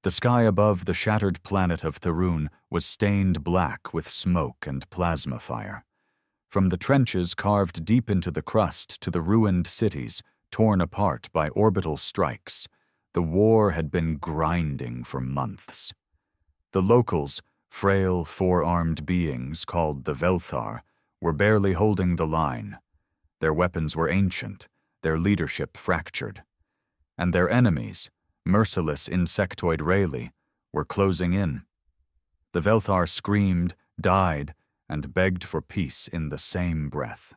The sky above the shattered planet of Therun was stained black with smoke and plasma fire. From the trenches carved deep into the crust to the ruined cities, torn apart by orbital strikes, the war had been grinding for months. The locals, frail, four-armed beings called the Velthar, were barely holding the line. Their weapons were ancient, their leadership fractured. And their enemies, merciless insectoid Rayleigh, were closing in. The Velthar screamed, died, and begged for peace in the same breath.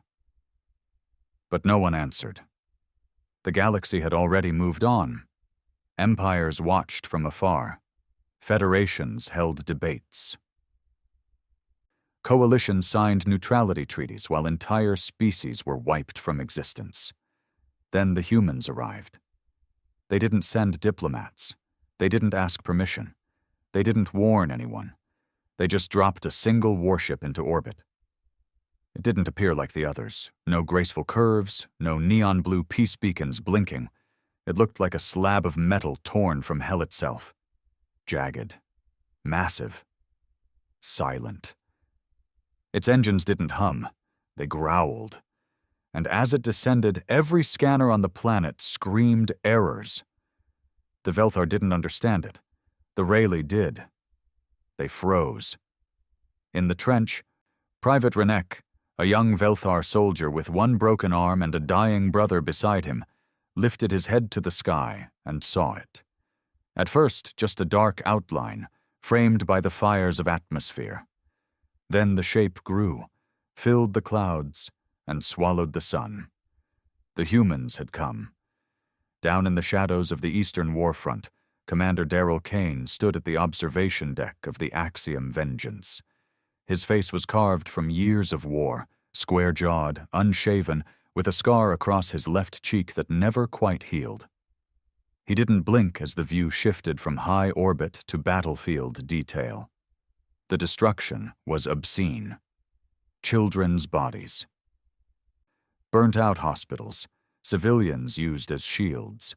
But no one answered. The galaxy had already moved on. Empires watched from afar. Federations held debates. Coalitions signed neutrality treaties while entire species were wiped from existence. Then the humans arrived. They didn't send diplomats. They didn't ask permission. They didn't warn anyone. They just dropped a single warship into orbit. It didn't appear like the others. No graceful curves, no neon blue peace beacons blinking. It looked like a slab of metal torn from hell itself. Jagged. Massive. Silent. Its engines didn't hum. They growled. And as it descended, every scanner on the planet screamed errors. The Velthar didn't understand it. The Rayleigh did. They froze. In the trench, Private Renek, a young Velthar soldier with one broken arm and a dying brother beside him, lifted his head to the sky and saw it. At first, just a dark outline, framed by the fires of atmosphere. Then the shape grew, filled the clouds, and swallowed the sun. The humans had come. Down in the shadows of the eastern warfront, Commander Kaine stood at the observation deck of the Axiom Vengeance. His face was carved from years of war, square-jawed, unshaven, with a scar across his left cheek that never quite healed. He didn't blink as the view shifted from high orbit to battlefield detail. The destruction was obscene. Children's bodies. Burnt-out hospitals, civilians used as shields.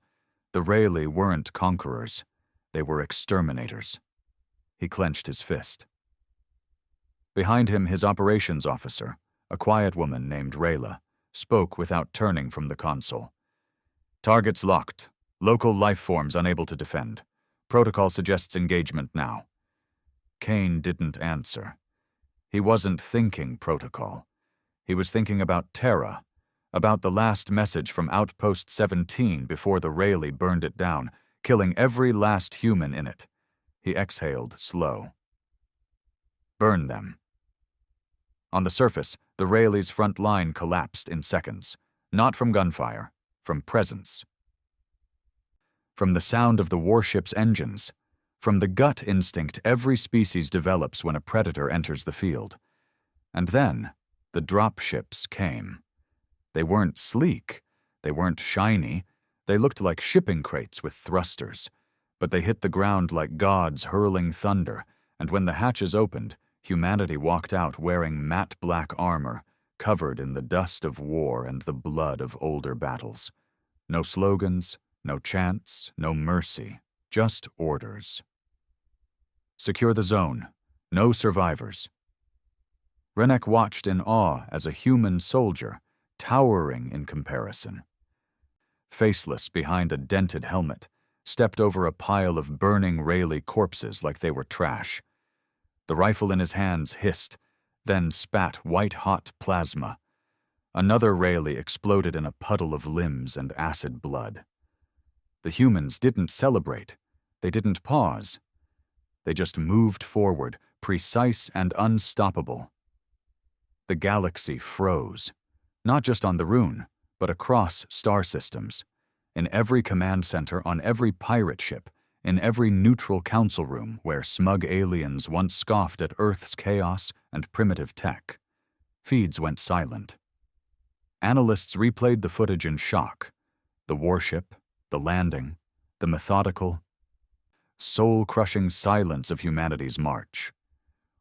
The Rayleigh weren't conquerors. They were exterminators. He clenched his fist. Behind him, his operations officer, a quiet woman named Rayla, spoke without turning from the console. Targets locked. Local life forms unable to defend. Protocol suggests engagement now. Kaine didn't answer. He wasn't thinking protocol. He was thinking about Terra, about the last message from Outpost 17 before the Rayleigh burned it down, killing every last human in it. He exhaled slow. Burn them. On the surface, the Rayleigh's front line collapsed in seconds, not from gunfire, from presence. From the sound of the warship's engines, from the gut instinct every species develops when a predator enters the field. And then, the dropships came. They weren't sleek, they weren't shiny, they looked like shipping crates with thrusters, but they hit the ground like gods hurling thunder, and when the hatches opened, humanity walked out wearing matte black armor, covered in the dust of war and the blood of older battles. No slogans, no chants, no mercy, just orders. Secure the zone. No survivors. Renek watched in awe as a human soldier, towering in comparison. Faceless behind a dented helmet, stepped over a pile of burning Rayleigh corpses like they were trash. The rifle in his hands hissed, then spat white-hot plasma. Another Rayleigh exploded in a puddle of limbs and acid blood. The humans didn't celebrate. They didn't pause. They just moved forward, precise and unstoppable. The galaxy froze, not just on Therun, but across star systems, in every command center on every pirate ship, in every neutral council room where smug aliens once scoffed at Earth's chaos and primitive tech. Feeds went silent. Analysts replayed the footage in shock. The warship, the landing, the methodical, soul-crushing silence of humanity's march.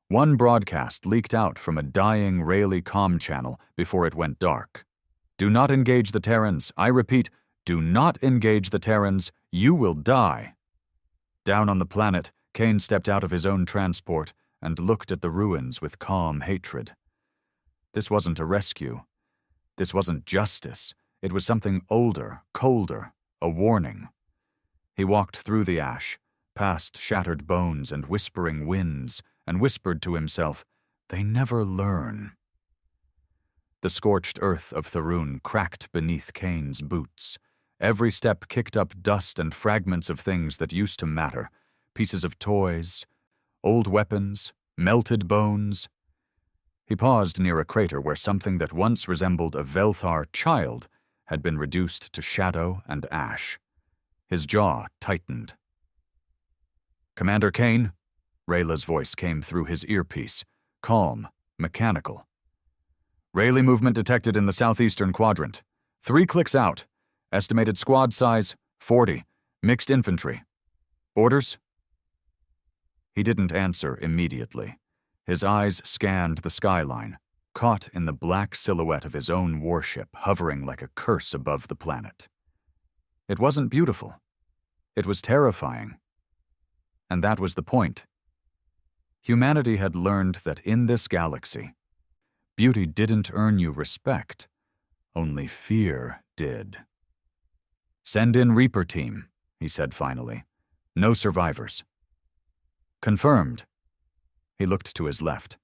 One broadcast leaked out from a dying Rayleigh comm channel before it went dark. Do not engage the Terrans. I repeat, do not engage the Terrans. You will die. Down on the planet, Kaine stepped out of his own transport and looked at the ruins with calm hatred. This wasn't a rescue. This wasn't justice. It was something older, colder, a warning. He walked through the ash, past shattered bones and whispering winds, and whispered to himself, "They never learn." The scorched earth of Therun cracked beneath Kaine's boots. Every step kicked up dust and fragments of things that used to matter, pieces of toys, old weapons, melted bones. He paused near a crater where something that once resembled a Velthar child had been reduced to shadow and ash. His jaw tightened. "Commander Kaine?" Rayla's voice came through his earpiece, calm, mechanical. "Rayleigh movement detected in the southeastern quadrant. 3 clicks out. Estimated squad size, 40. Mixed infantry. Orders?" He didn't answer immediately. His eyes scanned the skyline, caught in the black silhouette of his own warship hovering like a curse above the planet. It wasn't beautiful. It was terrifying. And that was the point. Humanity had learned that in this galaxy, beauty didn't earn you respect, only fear did. "Send in Reaper team," he said finally. "No survivors." "Confirmed." He looked to his left.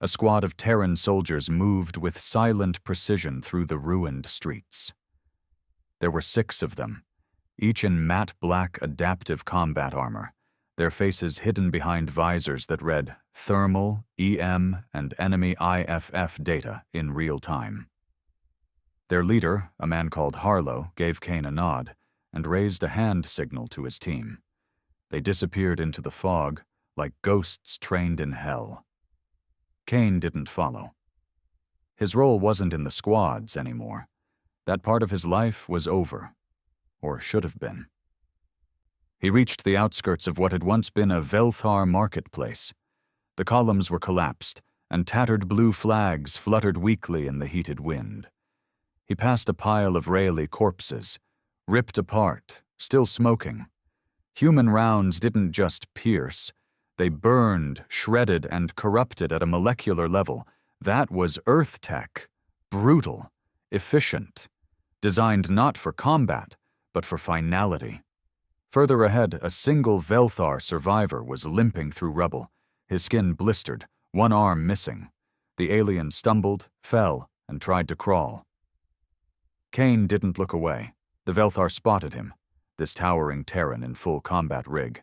A squad of Terran soldiers moved with silent precision through the ruined streets. There were 6 of them, each in matte black adaptive combat armor, their faces hidden behind visors that read thermal, EM, and enemy IFF data in real time. Their leader, a man called Harlow, gave Kaine a nod and raised a hand signal to his team. They disappeared into the fog like ghosts trained in hell. Kaine didn't follow. His role wasn't in the squads anymore. That part of his life was over, or should have been. He reached the outskirts of what had once been a Velthar marketplace. The columns were collapsed, and tattered blue flags fluttered weakly in the heated wind. He passed a pile of Rayleigh corpses, ripped apart, still smoking. Human rounds didn't just pierce. They burned, shredded, and corrupted at a molecular level. That was Earth tech. Brutal, efficient, designed not for combat, but for finality. Further ahead, a single Velthar survivor was limping through rubble, his skin blistered, one arm missing. The alien stumbled, fell, and tried to crawl. Kaine didn't look away. The Velthar spotted him, this towering Terran in full combat rig,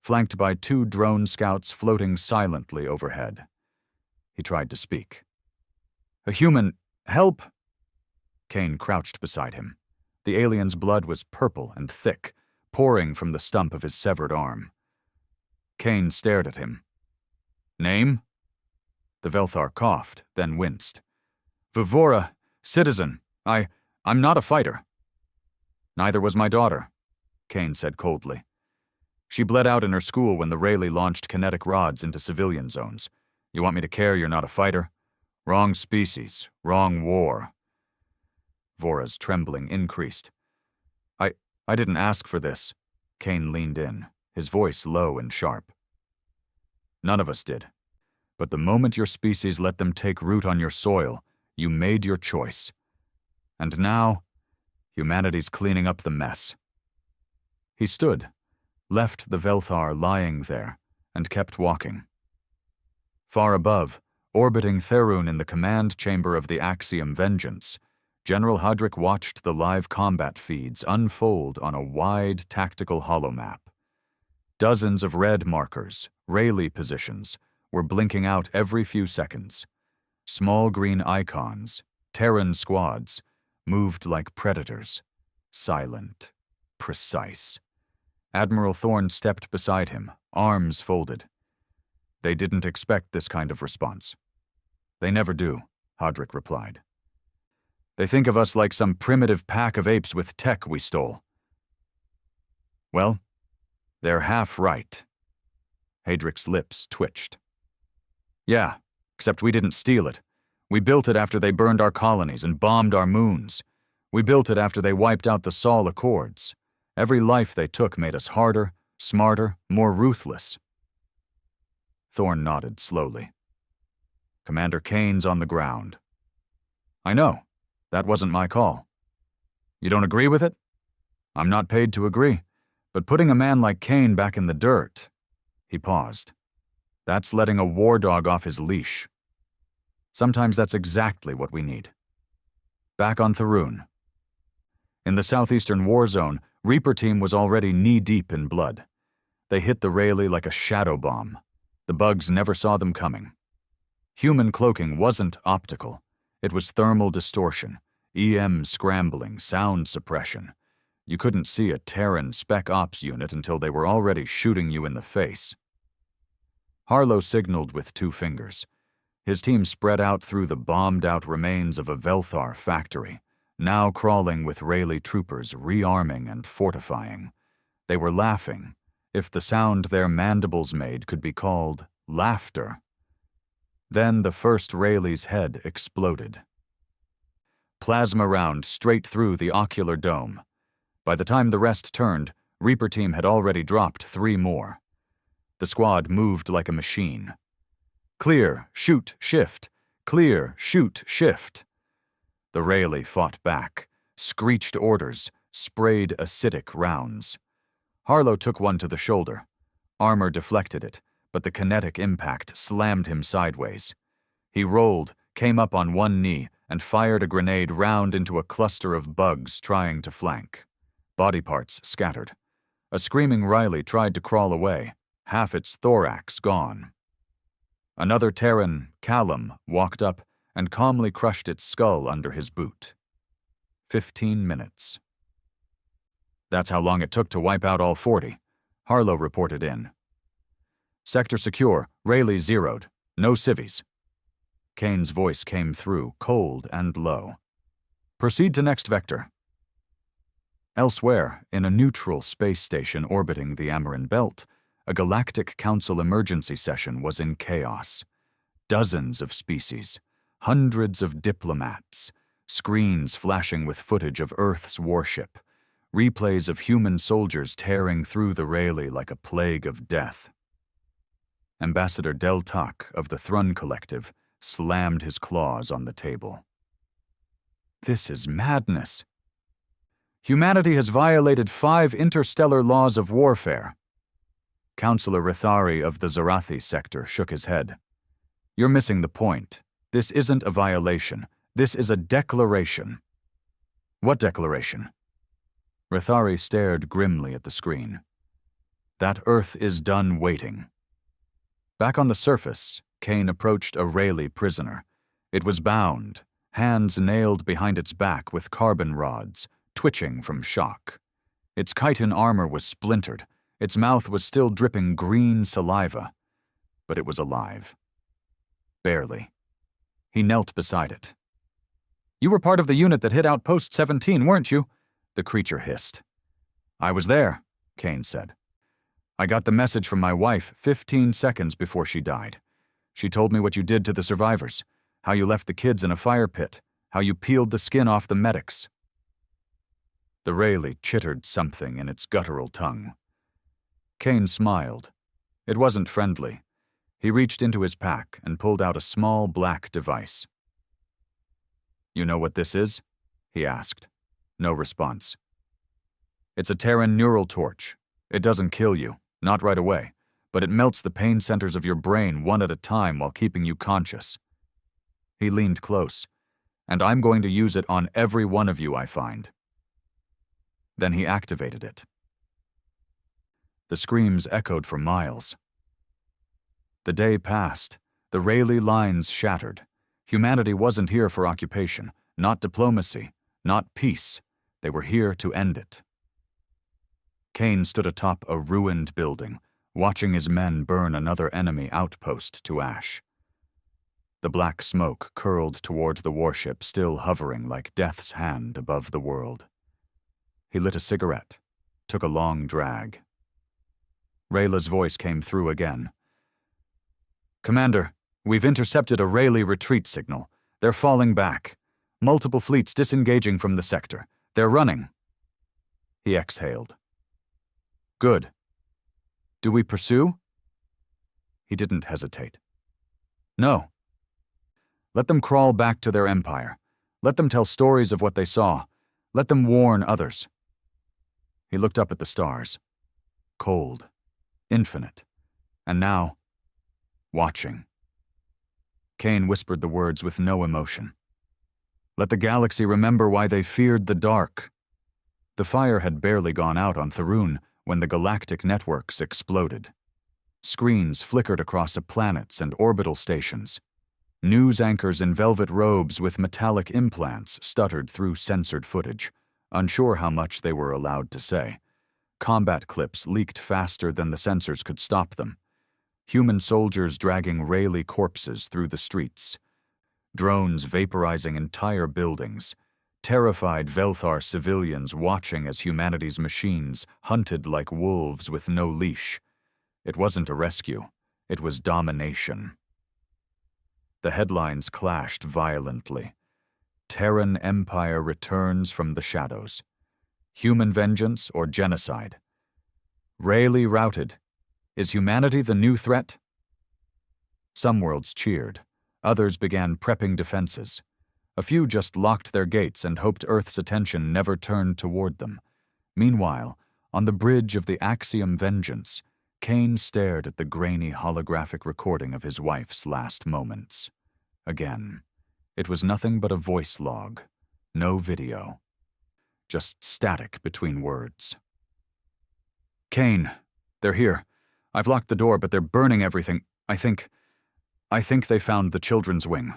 flanked by 2 drone scouts floating silently overhead. He tried to speak. "A human, help!" Kaine crouched beside him. The alien's blood was purple and thick, pouring from the stump of his severed arm. Kaine stared at him. "Name?" The Velthar coughed, then winced. "Vivora, citizen. I'm not a fighter." "Neither was my daughter," Kaine said coldly. "She bled out in her school when the Rayleigh launched kinetic rods into civilian zones. You want me to care you're not a fighter? Wrong species, wrong war." Vora's trembling increased. I didn't ask for this." Kaine leaned in, his voice low and sharp. "None of us did. But the moment your species let them take root on your soil, you made your choice. And now, humanity's cleaning up the mess." He stood, left the Velthar lying there, and kept walking. Far above, orbiting Therun in the command chamber of the Axiom Vengeance, General Hodrick watched the live combat feeds unfold on a wide tactical holomap. Dozens of red markers, Rayleigh positions, were blinking out every few seconds. Small green icons, Terran squads, moved like predators, silent, precise. Admiral Thorne stepped beside him, arms folded. "They didn't expect this kind of response." "They never do," Hodrick replied. "They think of us like some primitive pack of apes with tech we stole." "Well, they're half right." Hadrick's lips twitched. "Yeah, except we didn't steal it. We built it after they burned our colonies and bombed our moons. We built it after they wiped out the Sol Accords. Every life they took made us harder, smarter, more ruthless. Thorn nodded slowly. Commander Kaine's on the ground. I know. That wasn't my call. You don't agree with it? I'm not paid to agree, but putting a man like Kaine back in the dirt. He paused. That's letting a war dog off his leash. Sometimes that's exactly what we need. Back on Therun. In the southeastern Warzone, Reaper team was already knee-deep in blood. They hit the Rayleigh like a shadow bomb. The bugs never saw them coming. Human cloaking wasn't optical. It was thermal distortion, EM scrambling, sound suppression. You couldn't see a Terran spec ops unit until they were already shooting you in the face. Harlow signaled with 2 fingers. His team spread out through the bombed-out remains of a Velthar factory, now crawling with Rayleigh troopers rearming and fortifying. They were laughing, if the sound their mandibles made could be called laughter. Then the first Rayleigh's head exploded. Plasma round straight through the ocular dome. By the time the rest turned, Reaper team had already dropped 3 more. The squad moved like a machine. Clear, shoot, shift. Clear, shoot, shift. The Rayleigh fought back, screeched orders, sprayed acidic rounds. Harlow took one to the shoulder. Armor deflected it, but the kinetic impact slammed him sideways. He rolled, came up on one knee, and fired a grenade round into a cluster of bugs trying to flank. Body parts scattered. A screaming Riley tried to crawl away, half its thorax gone. Another Terran, Callum, walked up and calmly crushed its skull under his boot. 15 minutes. That's how long it took to wipe out all 40, Harlow reported in. Sector secure, Rayleigh zeroed. No civvies. Kaine's voice came through, cold and low. Proceed to next vector. Elsewhere, in a neutral space station orbiting the Amaran Belt, a Galactic Council emergency session was in chaos. Dozens of species, hundreds of diplomats, screens flashing with footage of Earth's warship, replays of human soldiers tearing through the Rayleigh like a plague of death. Ambassador Del Tuck of the Therun Collective slammed his claws on the table. This is madness. Humanity has violated 5 interstellar laws of warfare. Councillor Rithari of the Zarathi sector shook his head. You're missing the point. This isn't a violation. This is a declaration. What declaration? Rithari stared grimly at the screen. That Earth is done waiting. Back on the surface, Kaine approached a Rayleigh prisoner. It was bound, hands nailed behind its back with carbon rods, twitching from shock. Its chitin armor was splintered. Its mouth was still dripping green saliva. But it was alive. Barely. He knelt beside it. You were part of the unit that hit Outpost 17, weren't you? The creature hissed. I was there, Kaine said. I got the message from my wife 15 seconds before she died. She told me what you did to the survivors, how you left the kids in a fire pit, how you peeled the skin off the medics. The Rayleigh chittered something in its guttural tongue. Kaine smiled. It wasn't friendly. He reached into his pack and pulled out a small black device. You know what this is? He asked. No response. It's a Terran neural torch. It doesn't kill you, not right away, but it melts the pain centers of your brain one at a time while keeping you conscious. He leaned close. And I'm going to use it on every one of you I find. Then he activated it. The screams echoed for miles. The day passed. The Rayleigh lines shattered. Humanity wasn't here for occupation, not diplomacy, not peace. They were here to end it. Kaine stood atop a ruined building, watching his men burn another enemy outpost to ash. The black smoke curled toward the warship still hovering like death's hand above the world. He lit a cigarette, took a long drag. Rayla's voice came through again. Commander, we've intercepted a Rayleigh retreat signal. They're falling back. Multiple fleets disengaging from the sector. They're running. He exhaled. Good. Do we pursue? He didn't hesitate. No. Let them crawl back to their empire. Let them tell stories of what they saw. Let them warn others. He looked up at the stars. Cold. Infinite. And now, watching. Kaine whispered the words with no emotion. Let the galaxy remember why they feared the dark. The fire had barely gone out on Therun when the galactic networks exploded. Screens flickered across planets and orbital stations. News anchors in velvet robes with metallic implants stuttered through censored footage, unsure how much they were allowed to say. Combat clips leaked faster than the censors could stop them. Human soldiers dragging Rayleigh corpses through the streets. Drones vaporizing entire buildings. Terrified Velthar civilians watching as humanity's machines hunted like wolves with no leash. It wasn't a rescue. It was domination. The headlines clashed violently. Terran Empire returns from the shadows. Human vengeance or genocide? Rayleigh routed. Is humanity the new threat? Some worlds cheered. Others began prepping defenses. A few just locked their gates and hoped Earth's attention never turned toward them. Meanwhile, on the bridge of the Axiom vengeance, Kaine stared at the grainy holographic recording of his wife's last moments. Again, it was nothing but a voice log, no video. Just static between words. Kaine, they're here. I've locked the door, but they're burning everything. I think they found the children's wing.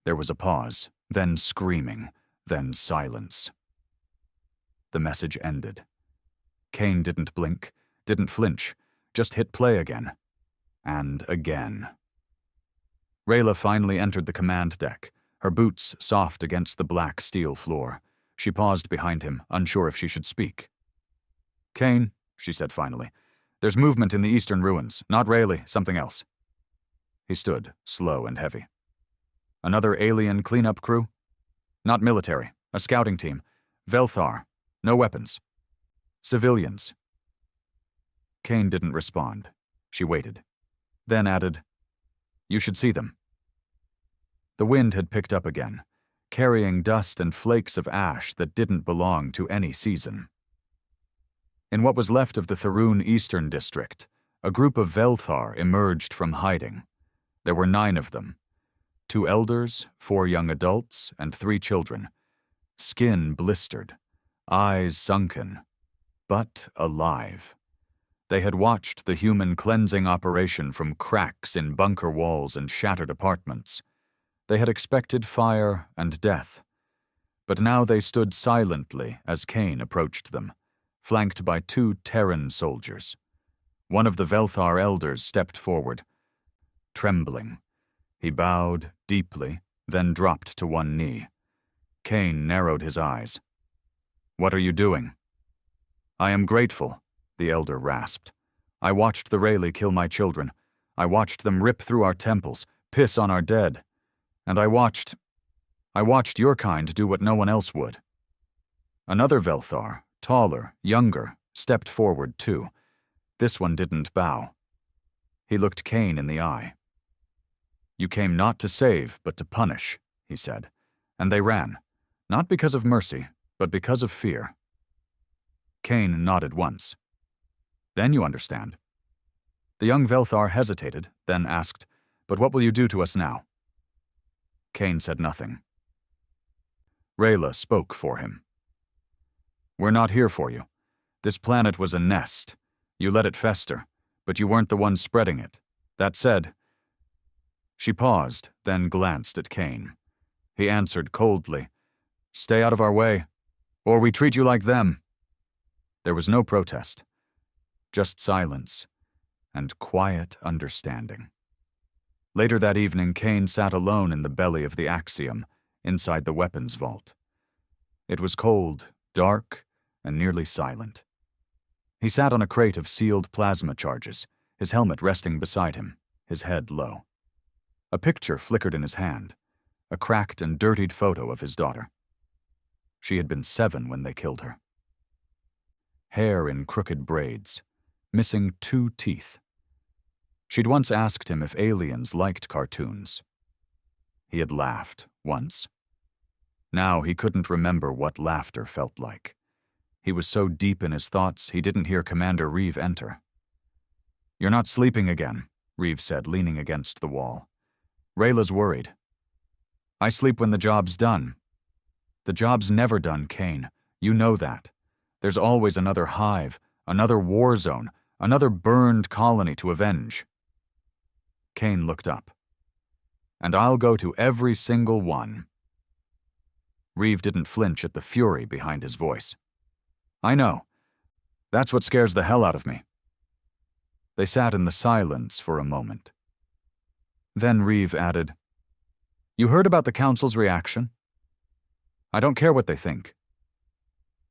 There was a pause, then screaming, then silence. The message ended. Kaine didn't blink, didn't flinch, just hit play again. And again. Rayla finally entered the command deck, her boots soft against the black steel floor. She paused behind him, unsure if she should speak. Kaine, she said finally, there's movement in the eastern ruins, not Rayleigh, something else. He stood, slow and heavy. Another alien cleanup crew? Not military, a scouting team. Velthar, no weapons. Civilians. Kaine didn't respond. She waited. Then added, you should see them. The wind had picked up again, carrying dust and flakes of ash that didn't belong to any season. In what was left of the Therun Eastern District, a group of Velthar emerged from hiding. There were 9 of them. 2 elders, 4 young adults, and 3 children. Skin blistered, eyes sunken, but alive. They had watched the human cleansing operation from cracks in bunker walls and shattered apartments. They had expected fire and death. But now they stood silently as Kaine approached them, flanked by 2 Terran soldiers. One of the Velthar elders stepped forward, trembling. He bowed deeply, then dropped to one knee. Kaine narrowed his eyes. What are you doing? I am grateful, the elder rasped. I watched the Rayleigh kill my children. I watched them rip through our temples, piss on our dead. And I watched your kind do what no one else would. Another Velthar, taller, younger, stepped forward too. This one didn't bow. He looked Kaine in the eye. You came not to save, but to punish, he said. And they ran, not because of mercy, but because of fear. Kaine nodded once. Then you understand. The young Velthar hesitated, then asked, but what will you do to us now? Kaine said nothing. Rayla spoke for him. We're not here for you. This planet was a nest. You let it fester, but you weren't the one spreading it. That said, she paused, then glanced at Kaine. He answered coldly, stay out of our way, or we treat you like them. There was no protest, just silence and quiet understanding. Later that evening, Kaine sat alone in the belly of the Axiom, inside the weapons vault. It was cold, dark, and nearly silent. He sat on a crate of sealed plasma charges, his helmet resting beside him, his head low. A picture flickered in his hand, a cracked and dirtied photo of his daughter. She had been 7 when they killed her. Hair in crooked braids, missing 2 teeth. She'd once asked him if aliens liked cartoons. He had laughed once. Now he couldn't remember what laughter felt like. He was so deep in his thoughts he didn't hear Commander Reeve enter. "You're not sleeping again," Reeve said, leaning against the wall. "Rayla's worried." "I sleep when the job's done." "The job's never done, Kaine. You know that. There's always another hive, another war zone, another burned colony to avenge." Kaine looked up. "And I'll go to every single one." Reeve didn't flinch at the fury behind his voice. "I know. That's what scares the hell out of me." They sat in the silence for a moment. Then Reeve added, "You heard about the Council's reaction? I don't care what they think.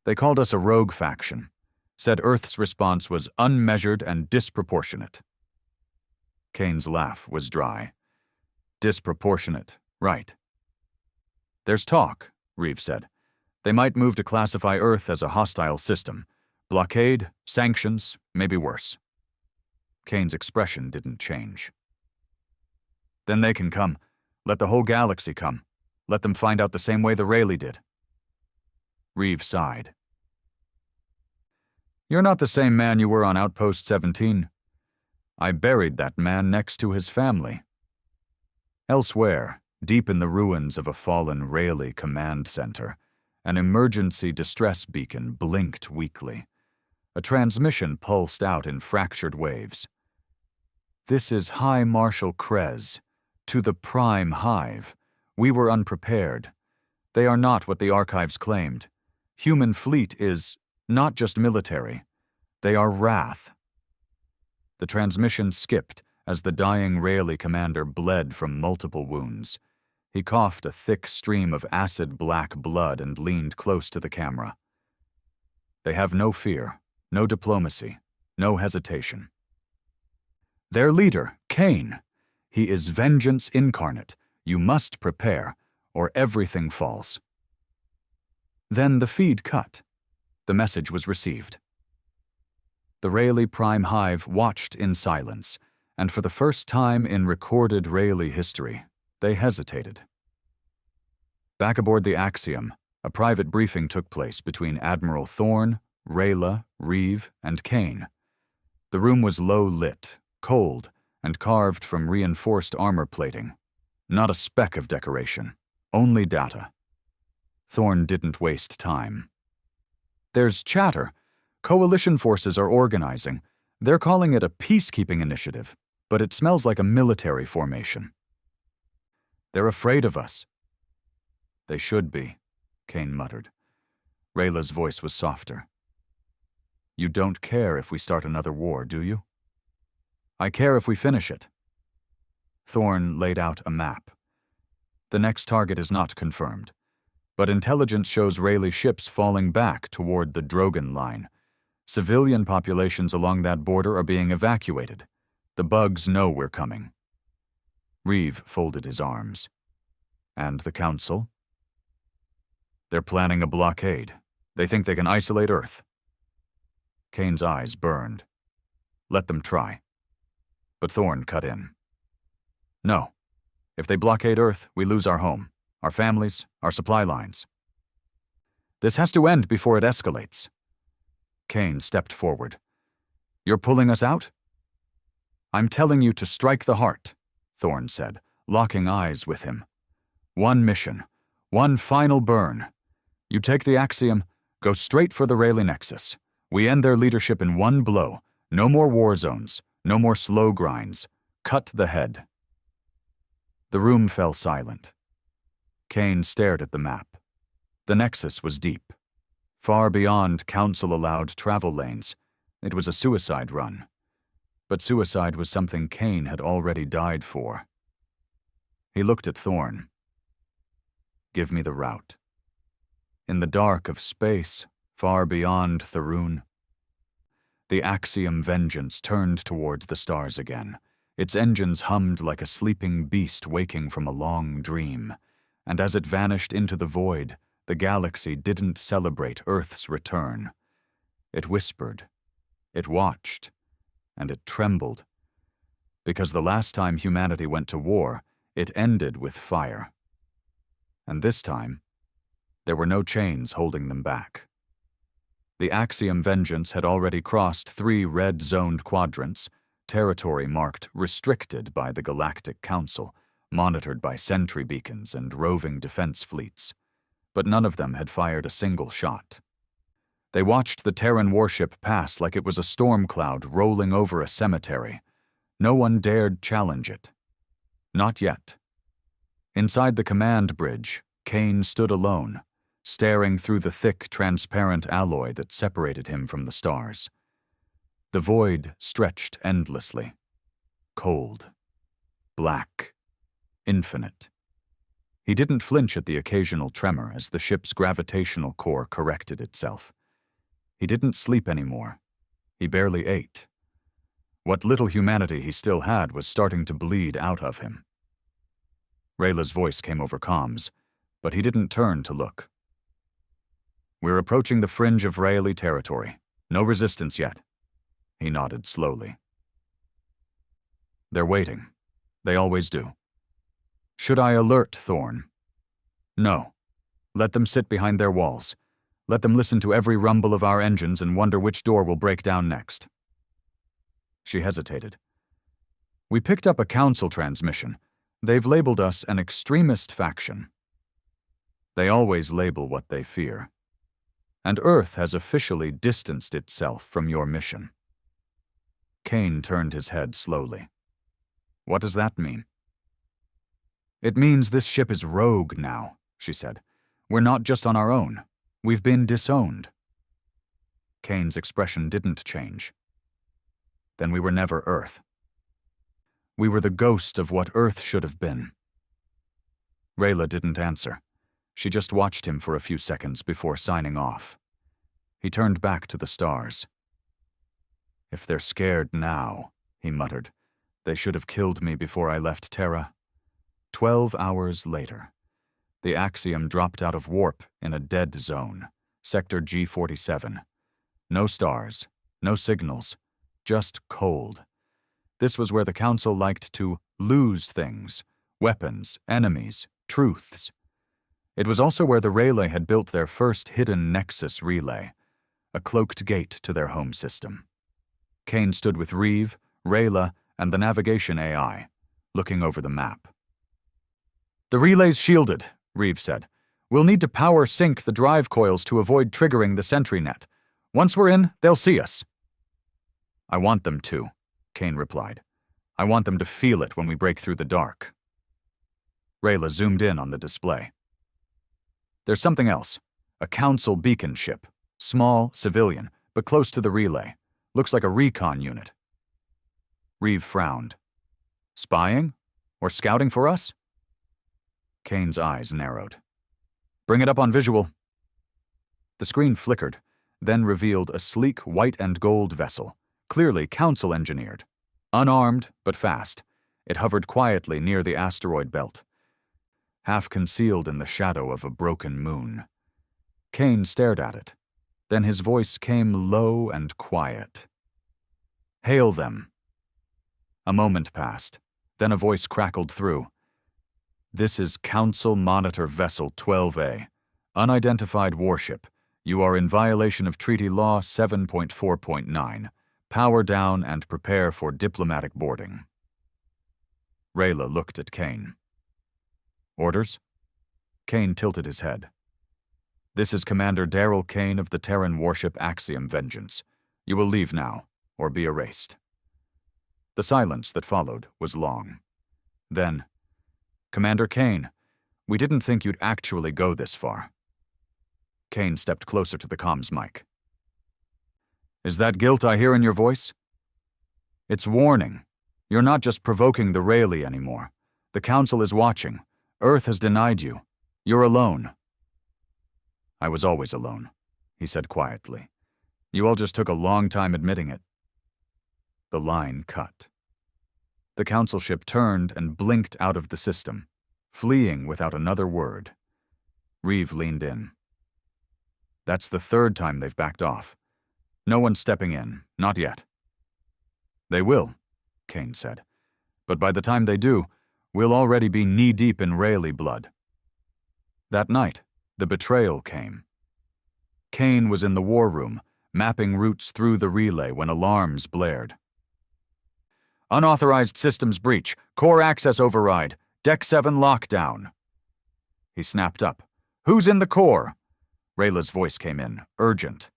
They called us a rogue faction, said Earth's response was unmeasured and disproportionate." Kaine's laugh was dry. "Disproportionate, right." "There's talk," Reeve said. "They might move to classify Earth as a hostile system. Blockade, sanctions, maybe worse." Kaine's expression didn't change. "Then they can come. Let the whole galaxy come. Let them find out the same way the Rayleigh did." Reeve sighed. "You're not the same man you were on Outpost 17. I buried that man next to his family." Elsewhere, deep in the ruins of a fallen Rayleigh command center, an emergency distress beacon blinked weakly. A transmission pulsed out in fractured waves. "This is High Marshal Krez. To the Prime Hive. We were unprepared. They are not what the archives claimed. Human fleet is not just military. They are wrath." The transmission skipped as the dying Rayleigh commander bled from multiple wounds. He coughed a thick stream of acid-black blood and leaned close to the camera. "They have no fear, no diplomacy, no hesitation. Their leader, Kaine, he is vengeance incarnate. You must prepare, or everything falls." Then the feed cut. The message was received. The Rayleigh Prime Hive watched in silence, and for the first time in recorded Rayleigh history, they hesitated. Back aboard the Axiom, a private briefing took place between Admiral Thorn, Rayla, Reeve, and Kaine. The room was low-lit, cold, and carved from reinforced armor plating. Not a speck of decoration, only data. Thorn didn't waste time. "There's chatter. Coalition forces are organizing. They're calling it a peacekeeping initiative, but it smells like a military formation." "They're afraid of us." "They should be," Kaine muttered. Rayla's voice was softer. "You don't care if we start another war, do you?" "I care if we finish it." Thorn laid out a map. "The next target is not confirmed, but intelligence shows Rayleigh ships falling back toward the Drogan line. Civilian populations along that border are being evacuated. The bugs know we're coming." Reeve folded his arms. "And the Council?" "They're planning a blockade. They think they can isolate Earth." Kaine's eyes burned. "Let them try." But Thorn cut in. "No. If they blockade Earth, we lose our home, our families, our supply lines. This has to end before it escalates." Kaine stepped forward. "You're pulling us out?" "I'm telling you to strike the heart," Thorn said, locking eyes with him. "One mission, one final burn. You take the Axiom, go straight for the Rayleigh Nexus. We end their leadership in one blow. No more war zones, no more slow grinds. Cut the head." The room fell silent. Kaine stared at the map. The Nexus was deep. Far beyond Council-allowed travel lanes, it was a suicide run. But suicide was something Kaine had already died for. He looked at Thorn. "Give me the route." In the dark of space, far beyond Therun, the Axiom Vengeance turned towards the stars again. Its engines hummed like a sleeping beast waking from a long dream, and as it vanished into the void, the galaxy didn't celebrate Earth's return. It whispered. It watched. and it trembled. Because the last time humanity went to war, it ended with fire. And this time, there were no chains holding them back. The Axiom vengeance had already crossed 3 red-zoned quadrants, territory marked restricted by the Galactic Council, monitored by sentry beacons and roving defense fleets. But none of them had fired a single shot. They watched the Terran warship pass like it was a storm cloud rolling over a cemetery. No one dared challenge it. Not yet. Inside the command bridge, Kaine stood alone, staring through the thick, transparent alloy that separated him from the stars. The void stretched endlessly. Cold. Black. Infinite. He didn't flinch at the occasional tremor as the ship's gravitational core corrected itself. He didn't sleep anymore. He barely ate. What little humanity he still had was starting to bleed out of him. Rayla's voice came over comms, but he didn't turn to look. "We're approaching the fringe of Rayleigh territory. No resistance yet." He nodded slowly. "They're waiting. They always do. Should I alert Thorn?" "No. Let them sit behind their walls. Let them listen to every rumble of our engines and wonder which door will break down next." She hesitated. "We picked up a council transmission. They've labeled us an extremist faction." "They always label what they fear. And Earth has officially distanced itself from your mission." Kaine turned his head slowly. "What does that mean?" "It means this ship is rogue now," she said. "We're not just on our own. We've been disowned." Kaine's expression didn't change. "Then we were never Earth. We were the ghost of what Earth should have been." Rayla didn't answer. She just watched him for a few seconds before signing off. He turned back to the stars. "If they're scared now," he muttered, "they should have killed me before I left Terra." 12 hours later, the Axiom dropped out of warp in a dead zone, sector G47. No stars, no signals, just cold. This was where the Council liked to lose things: weapons, enemies, truths. It was also where the Relay had built their first hidden Nexus relay, a cloaked gate to their home system. Kaine stood with Reeve, Rayla, and the navigation AI, looking over the map. "The relay's shielded," Reeve said. "We'll need to power sync the drive coils to avoid triggering the sentry net. Once we're in, they'll see us." "I want them to," Kaine replied. "I want them to feel it when we break through the dark." Rayla zoomed in on the display. "There's something else. A Council beacon ship. Small, civilian, but close to the relay. Looks like a recon unit." Reeve frowned. "Spying? Or scouting for us?" Kaine's eyes narrowed. "Bring it up on visual." The screen flickered, then revealed a sleek white and gold vessel, clearly Council engineered. Unarmed, but fast, it hovered quietly near the asteroid belt, half concealed in the shadow of a broken moon. Kaine stared at it. Then his voice came low and quiet. "Hail them." A moment passed. Then a voice crackled through. "This is Council Monitor Vessel 12A. Unidentified warship. You are in violation of Treaty Law 7.4.9. Power down and prepare for diplomatic boarding." Rayla looked at Kaine. "Orders?" Kaine tilted his head. "This is Commander Daryl Kaine of the Terran warship Axiom Vengeance. You will leave now, or be erased." The silence that followed was long. Then, "Commander Kaine, we didn't think you'd actually go this far." Kaine stepped closer to the comms mic. "Is that guilt I hear in your voice?" "It's warning. You're not just provoking the Rayleigh anymore. The Council is watching. Earth has denied you. You're alone." "I was always alone," he said quietly. "You all just took a long time admitting it." The line cut. The Council ship turned and blinked out of the system, fleeing without another word. Reeve leaned in. "That's the 3rd time they've backed off. No one's stepping in, not yet." They will, Kaine said. But by the time they do, we'll already be knee-deep in Rayleigh blood. That night, the betrayal came. Kaine was in the war room, mapping routes through the relay when alarms blared. Unauthorized systems breach, core access override, Deck 7 lockdown. He snapped up. Who's in the core? Rayla's voice came in, urgent.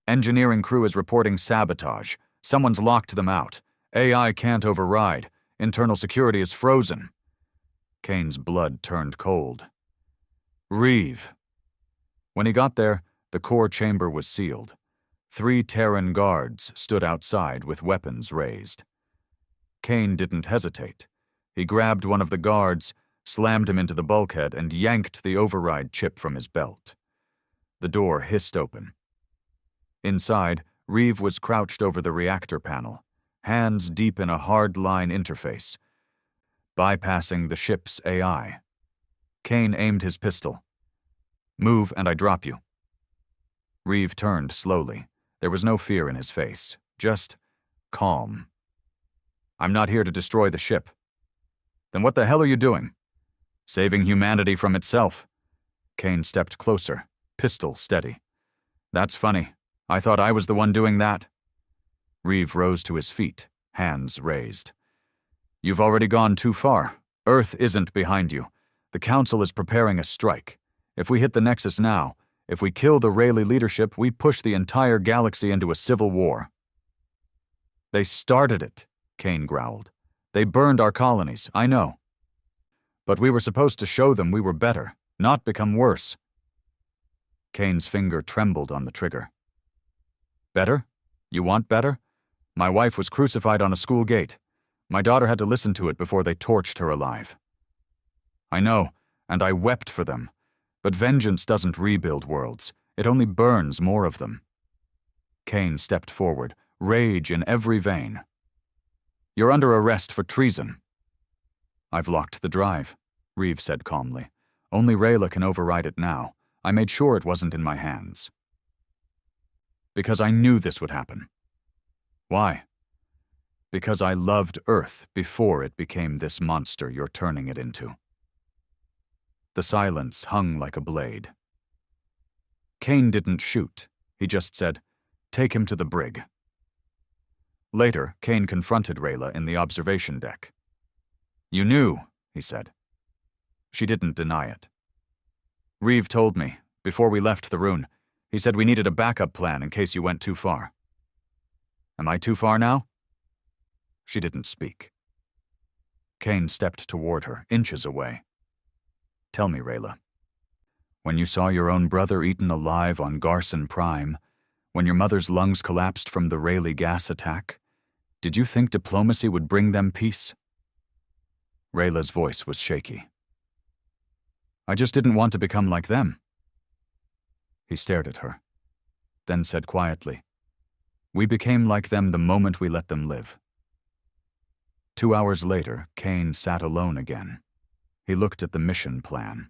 Engineering crew is reporting sabotage. Someone's locked them out. AI can't override. Internal security is frozen. Kaine's blood turned cold. Reeve. When he got there, the core chamber was sealed. 3 Terran guards stood outside with weapons raised. Kaine didn't hesitate. He grabbed one of the guards, slammed him into the bulkhead, and yanked the override chip from his belt. The door hissed open. Inside, Reeve was crouched over the reactor panel, hands deep in a hard-line interface, bypassing the ship's AI. Kaine aimed his pistol. Move and I drop you. Reeve turned slowly. There was no fear in his face, just calm. I'm not here to destroy the ship. Then what the hell are you doing? Saving humanity from itself. Kaine stepped closer, pistol steady. That's funny. I thought I was the one doing that. Reeve rose to his feet, hands raised. You've already gone too far. Earth isn't behind you. The Council is preparing a strike. If we hit the Nexus now, if we kill the Rayleigh leadership, we push the entire galaxy into a civil war. They started it, Kaine growled. They burned our colonies, I know. But we were supposed to show them we were better, not become worse. Kaine's finger trembled on the trigger. Better? You want better? My wife was crucified on a school gate. My daughter had to listen to it before they torched her alive. I know, and I wept for them. But vengeance doesn't rebuild worlds. It only burns more of them. Kaine stepped forward, rage in every vein. You're under arrest for treason. I've locked the drive, Reeve said calmly. Only Rayla can override it now. I made sure it wasn't in my hands. Because I knew this would happen. Why? Because I loved Earth before it became this monster you're turning it into. The silence hung like a blade. Kaine didn't shoot. He just said, take him to the brig. Later, Kaine confronted Rayla in the observation deck. You knew, he said. She didn't deny it. Reeve told me, before we left Therun, he said we needed a backup plan in case you went too far. Am I too far now? She didn't speak. Kaine stepped toward her, inches away. Tell me, Rayla. When you saw your own brother eaten alive on Garson Prime, when your mother's lungs collapsed from the Rayleigh gas attack, did you think diplomacy would bring them peace? Rayla's voice was shaky. I just didn't want to become like them. He stared at her, then said quietly, we became like them the moment we let them live. 2 hours later, Kaine sat alone again. He looked at the mission plan.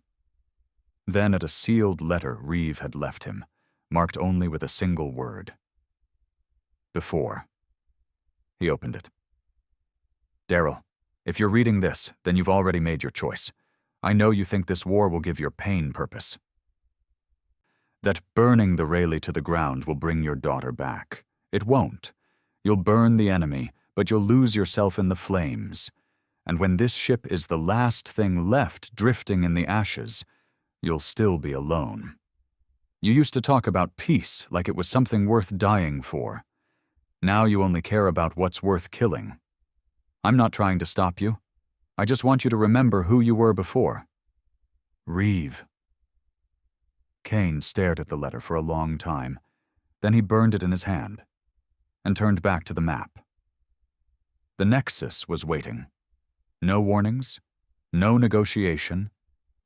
Then at a sealed letter Reeve had left him, marked only with a single word. Before. He opened it. Daryl, if you're reading this, then you've already made your choice. I know you think this war will give your pain purpose. That burning the Rayleigh to the ground will bring your daughter back. It won't. You'll burn the enemy, but you'll lose yourself in the flames. And when this ship is the last thing left drifting in the ashes, you'll still be alone. You used to talk about peace like it was something worth dying for. Now you only care about what's worth killing. I'm not trying to stop you. I just want you to remember who you were before. Reeve. Kaine stared at the letter for a long time. Then he burned it in his hand and turned back to the map. The Nexus was waiting. No warnings, no negotiation,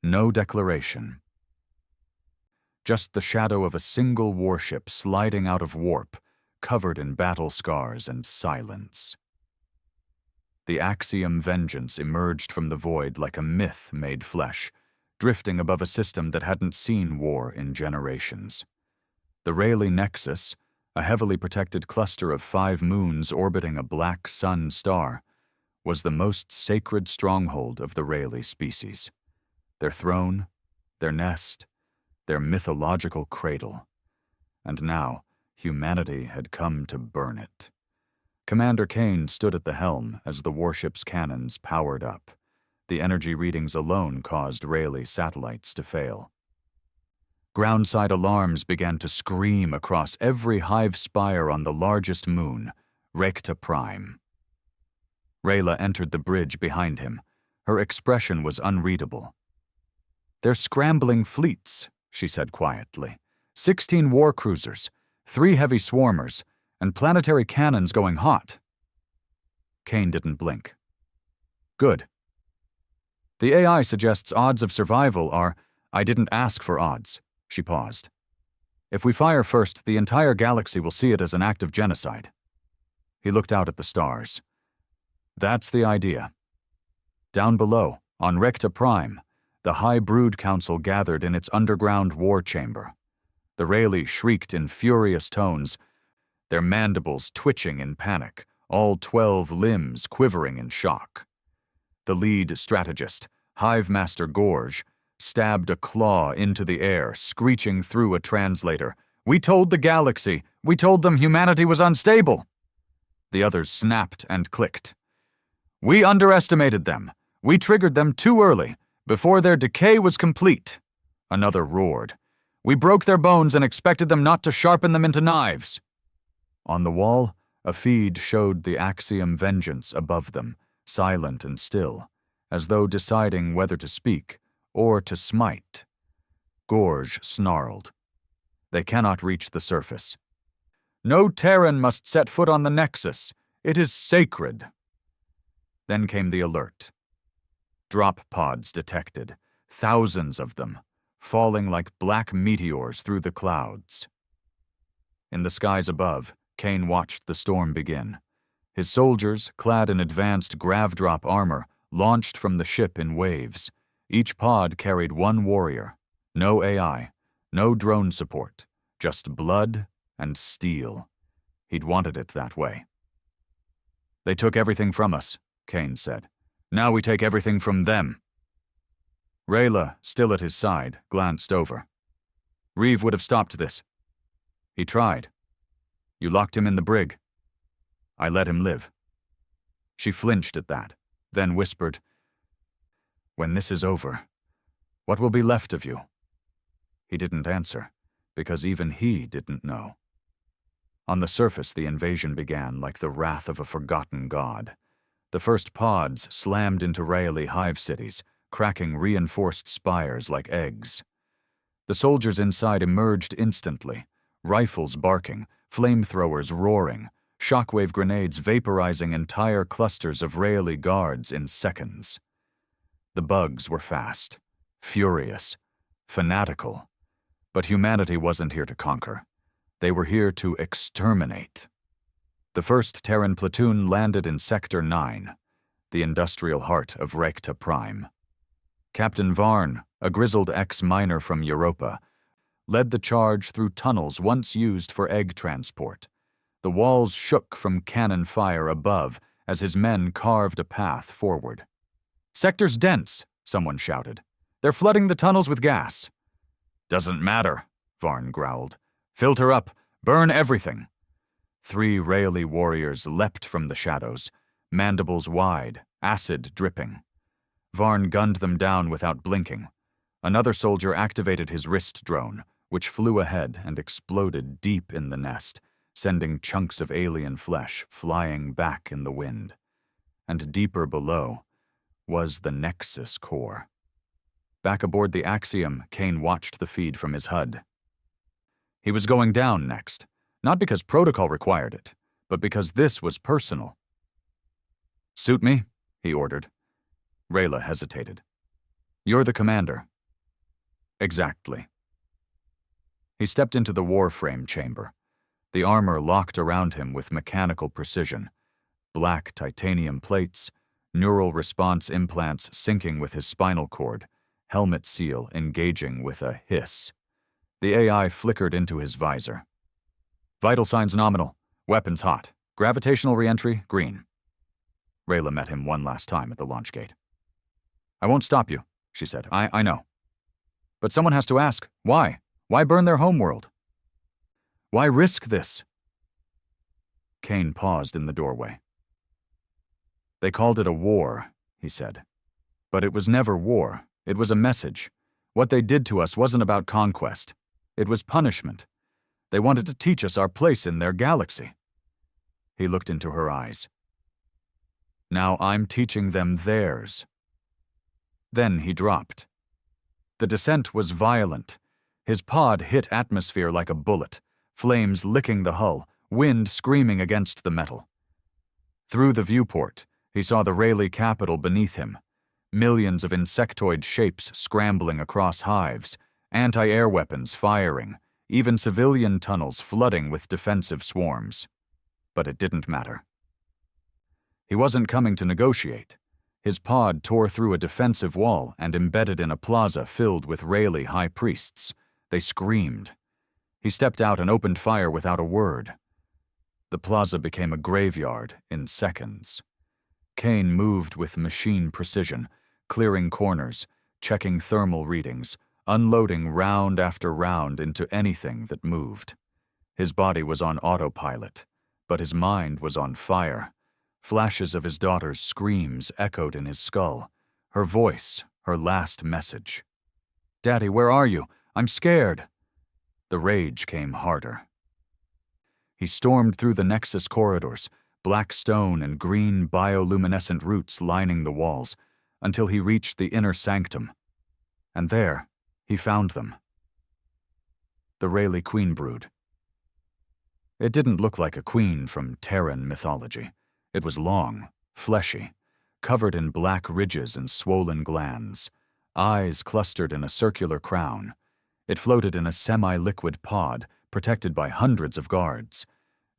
no declaration. Just the shadow of a single warship sliding out of warp, covered in battle scars and silence. The Axiom vengeance emerged from the void like a myth made flesh, drifting above a system that hadn't seen war in generations. The Rayleigh Nexus, a heavily protected cluster of 5 moons orbiting a black sun star, was the most sacred stronghold of the Rayleigh species. Their throne, their nest, their mythological cradle. And now, humanity had come to burn it. Commander Kaine stood at the helm as the warship's cannons powered up. The energy readings alone caused Rayleigh satellites to fail. Groundside alarms began to scream across every hive spire on the largest moon, Rekta Prime. Rayla entered the bridge behind him. Her expression was unreadable. "They're scrambling fleets," she said quietly. 16 war cruisers, 3 heavy swarmers, and planetary cannons going hot. Kaine didn't blink. "Good. The AI suggests odds of survival are—" "I didn't ask for odds," she paused. "If we fire first, the entire galaxy will see it as an act of genocide." He looked out at the stars. "That's the idea." Down below, on Rekta Prime, the High Brood Council gathered in its underground war chamber. The Rayleigh shrieked in furious tones, their mandibles twitching in panic, all 12 limbs quivering in shock. The lead strategist, Hive Master Gorge, stabbed a claw into the air, screeching through a translator. "We told the galaxy! We told them humanity was unstable!" The others snapped and clicked. "We underestimated them. We triggered them too early, before their decay was complete." Another roared. "We broke their bones and expected them not to sharpen them into knives." On the wall, a feed showed the Axiom vengeance above them, silent and still, as though deciding whether to speak or to smite. Gorge snarled. "They cannot reach the surface. No Terran must set foot on the Nexus. It is sacred." Then came the alert. Drop pods detected, thousands of them, falling like black meteors through the clouds. In the skies above, Kaine watched the storm begin. His soldiers, clad in advanced grav-drop armor, launched from the ship in waves. Each pod carried 1 warrior. No AI, no drone support, just blood and steel. He'd wanted it that way. "They took everything from us," Kaine said. "Now we take everything from them." Rayla, still at his side, glanced over. "Reeve would have stopped this." "He tried. You locked him in the brig." "I let him live." She flinched at that, then whispered, "When this is over, what will be left of you?" He didn't answer, because even he didn't know. On the surface, the invasion began like the wrath of a forgotten god. The first pods slammed into Rayleigh hive cities, cracking reinforced spires like eggs. The soldiers inside emerged instantly, rifles barking, flamethrowers roaring, shockwave grenades vaporizing entire clusters of Rayleigh guards in seconds. The bugs were fast, furious, fanatical. But humanity wasn't here to conquer. They were here to exterminate. The first Terran platoon landed in Sector 9, the industrial heart of Rekta Prime. Captain Varn, a grizzled ex-miner from Europa, led the charge through tunnels once used for egg transport. The walls shook from cannon fire above as his men carved a path forward. "Sector's dense," someone shouted. "They're flooding the tunnels with gas." "Doesn't matter," Varn growled. "Filter up, burn everything." 3 Rayleigh warriors leapt from the shadows, mandibles wide, acid dripping. Varn gunned them down without blinking. Another soldier activated his wrist drone, which flew ahead and exploded deep in the nest, sending chunks of alien flesh flying back in the wind. And deeper below was the Nexus core. Back aboard the Axiom, Kaine watched the feed from his HUD. He was going down next, not because protocol required it, but because this was personal. "Suit me," he ordered. Rayla hesitated. "You're the commander." "Exactly." He stepped into the warframe chamber. The armor locked around him with mechanical precision. Black titanium plates, neural response implants syncing with his spinal cord, helmet seal engaging with a hiss. The AI flickered into his visor. Vital signs nominal. Weapons hot. Gravitational reentry, green. Rayla met him one last time at the launch gate. I won't stop you, she said. I know. But someone has to ask, why? Why burn their homeworld? Why risk this? Kaine paused in the doorway. They called it a war, he said. But it was never war. It was a message. What they did to us wasn't about conquest. It was punishment. They wanted to teach us our place in their galaxy. He looked into her eyes. Now I'm teaching them theirs. Then he dropped. The descent was violent. His pod hit atmosphere like a bullet, flames licking the hull, wind screaming against the metal. Through the viewport, he saw the Rayleigh capital beneath him, millions of insectoid shapes scrambling across hives, anti-air weapons firing, even civilian tunnels flooding with defensive swarms. But it didn't matter. He wasn't coming to negotiate. His pod tore through a defensive wall and embedded in a plaza filled with Rayleigh high priests. They screamed. He stepped out and opened fire without a word. The plaza became a graveyard in seconds. Kaine moved with machine precision, clearing corners, checking thermal readings, unloading round after round into anything that moved. His body was on autopilot, but his mind was on fire. Flashes of his daughter's screams echoed in his skull. Her voice, her last message. "Daddy, where are you? I'm scared." The rage came harder. He stormed through the Nexus corridors, black stone and green bioluminescent roots lining the walls, until he reached the inner sanctum. And there, he found them. The Rayleigh queen brood. It didn't look like a queen from Terran mythology. It was long, fleshy, covered in black ridges and swollen glands, eyes clustered in a circular crown. It floated in a semi-liquid pod, protected by hundreds of guards.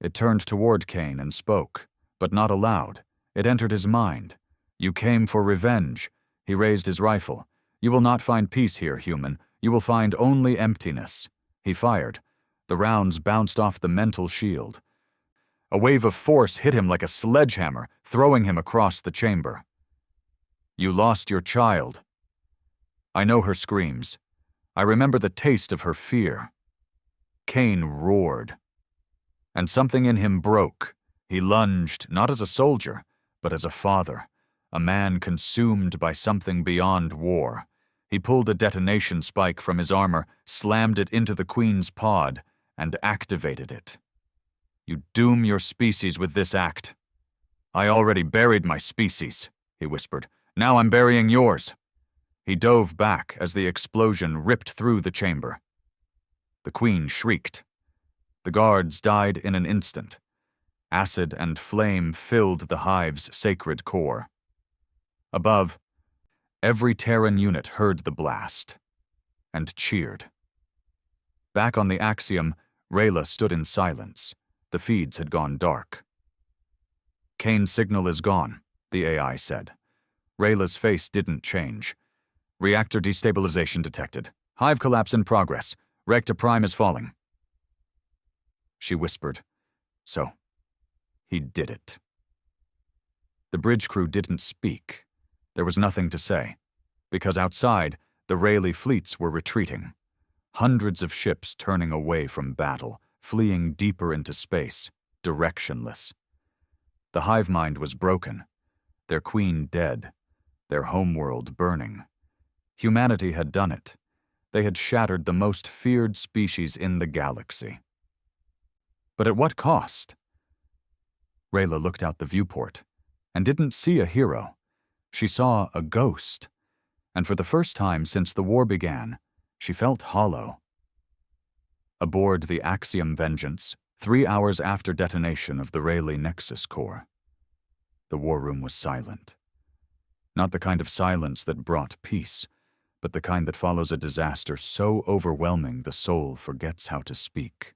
It turned toward Kaine and spoke, but not aloud. It entered his mind. "You came for revenge." He raised his rifle. "You will not find peace here, human. You will find only emptiness." He fired. The rounds bounced off the mental shield. A wave of force hit him like a sledgehammer, throwing him across the chamber. "You lost your child." I know her screams. I remember the taste of her fear. Kaine roared. And something in him broke. He lunged, not as a soldier, but as a father, a man consumed by something beyond war. He pulled a detonation spike from his armor, slammed it into the Queen's pod, and activated it. "You doom your species with this act." "I already buried my species," he whispered. "Now I'm burying yours." He dove back as the explosion ripped through the chamber. The Queen shrieked. The guards died in an instant. Acid and flame filled the hive's sacred core. Above, every Terran unit heard the blast and cheered. Back on the Axiom, Rayla stood in silence. The feeds had gone dark. "Kaine's signal is gone," the AI said. Rayla's face didn't change. "Reactor destabilization detected. Hive collapse in progress. Recta Prime is falling." She whispered, "So, he did it." The bridge crew didn't speak. There was nothing to say, because outside, the Rayleigh fleets were retreating. Hundreds of ships turning away from battle, fleeing deeper into space, directionless. The hive mind was broken, their queen dead, their homeworld burning. Humanity had done it. They had shattered the most feared species in the galaxy. But at what cost? Rayla looked out the viewport and didn't see a hero. She saw a ghost, and for the first time since the war began, she felt hollow. Aboard the Axiom Vengeance, 3 hours after detonation of the Rayleigh Nexus core, the war room was silent. Not the kind of silence that brought peace, but the kind that follows a disaster so overwhelming the soul forgets how to speak.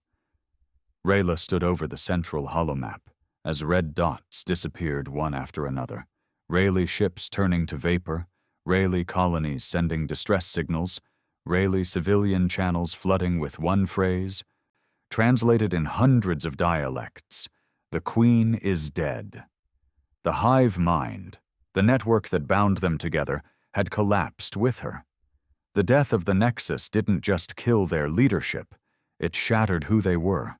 Rayla stood over the central holomap as red dots disappeared one after another, Rayleigh ships turning to vapor, Rayleigh colonies sending distress signals, Rayleigh civilian channels flooding with one phrase, translated in hundreds of dialects. The Queen is dead. The hive mind, the network that bound them together, had collapsed with her. The death of the Nexus didn't just kill their leadership, it shattered who they were.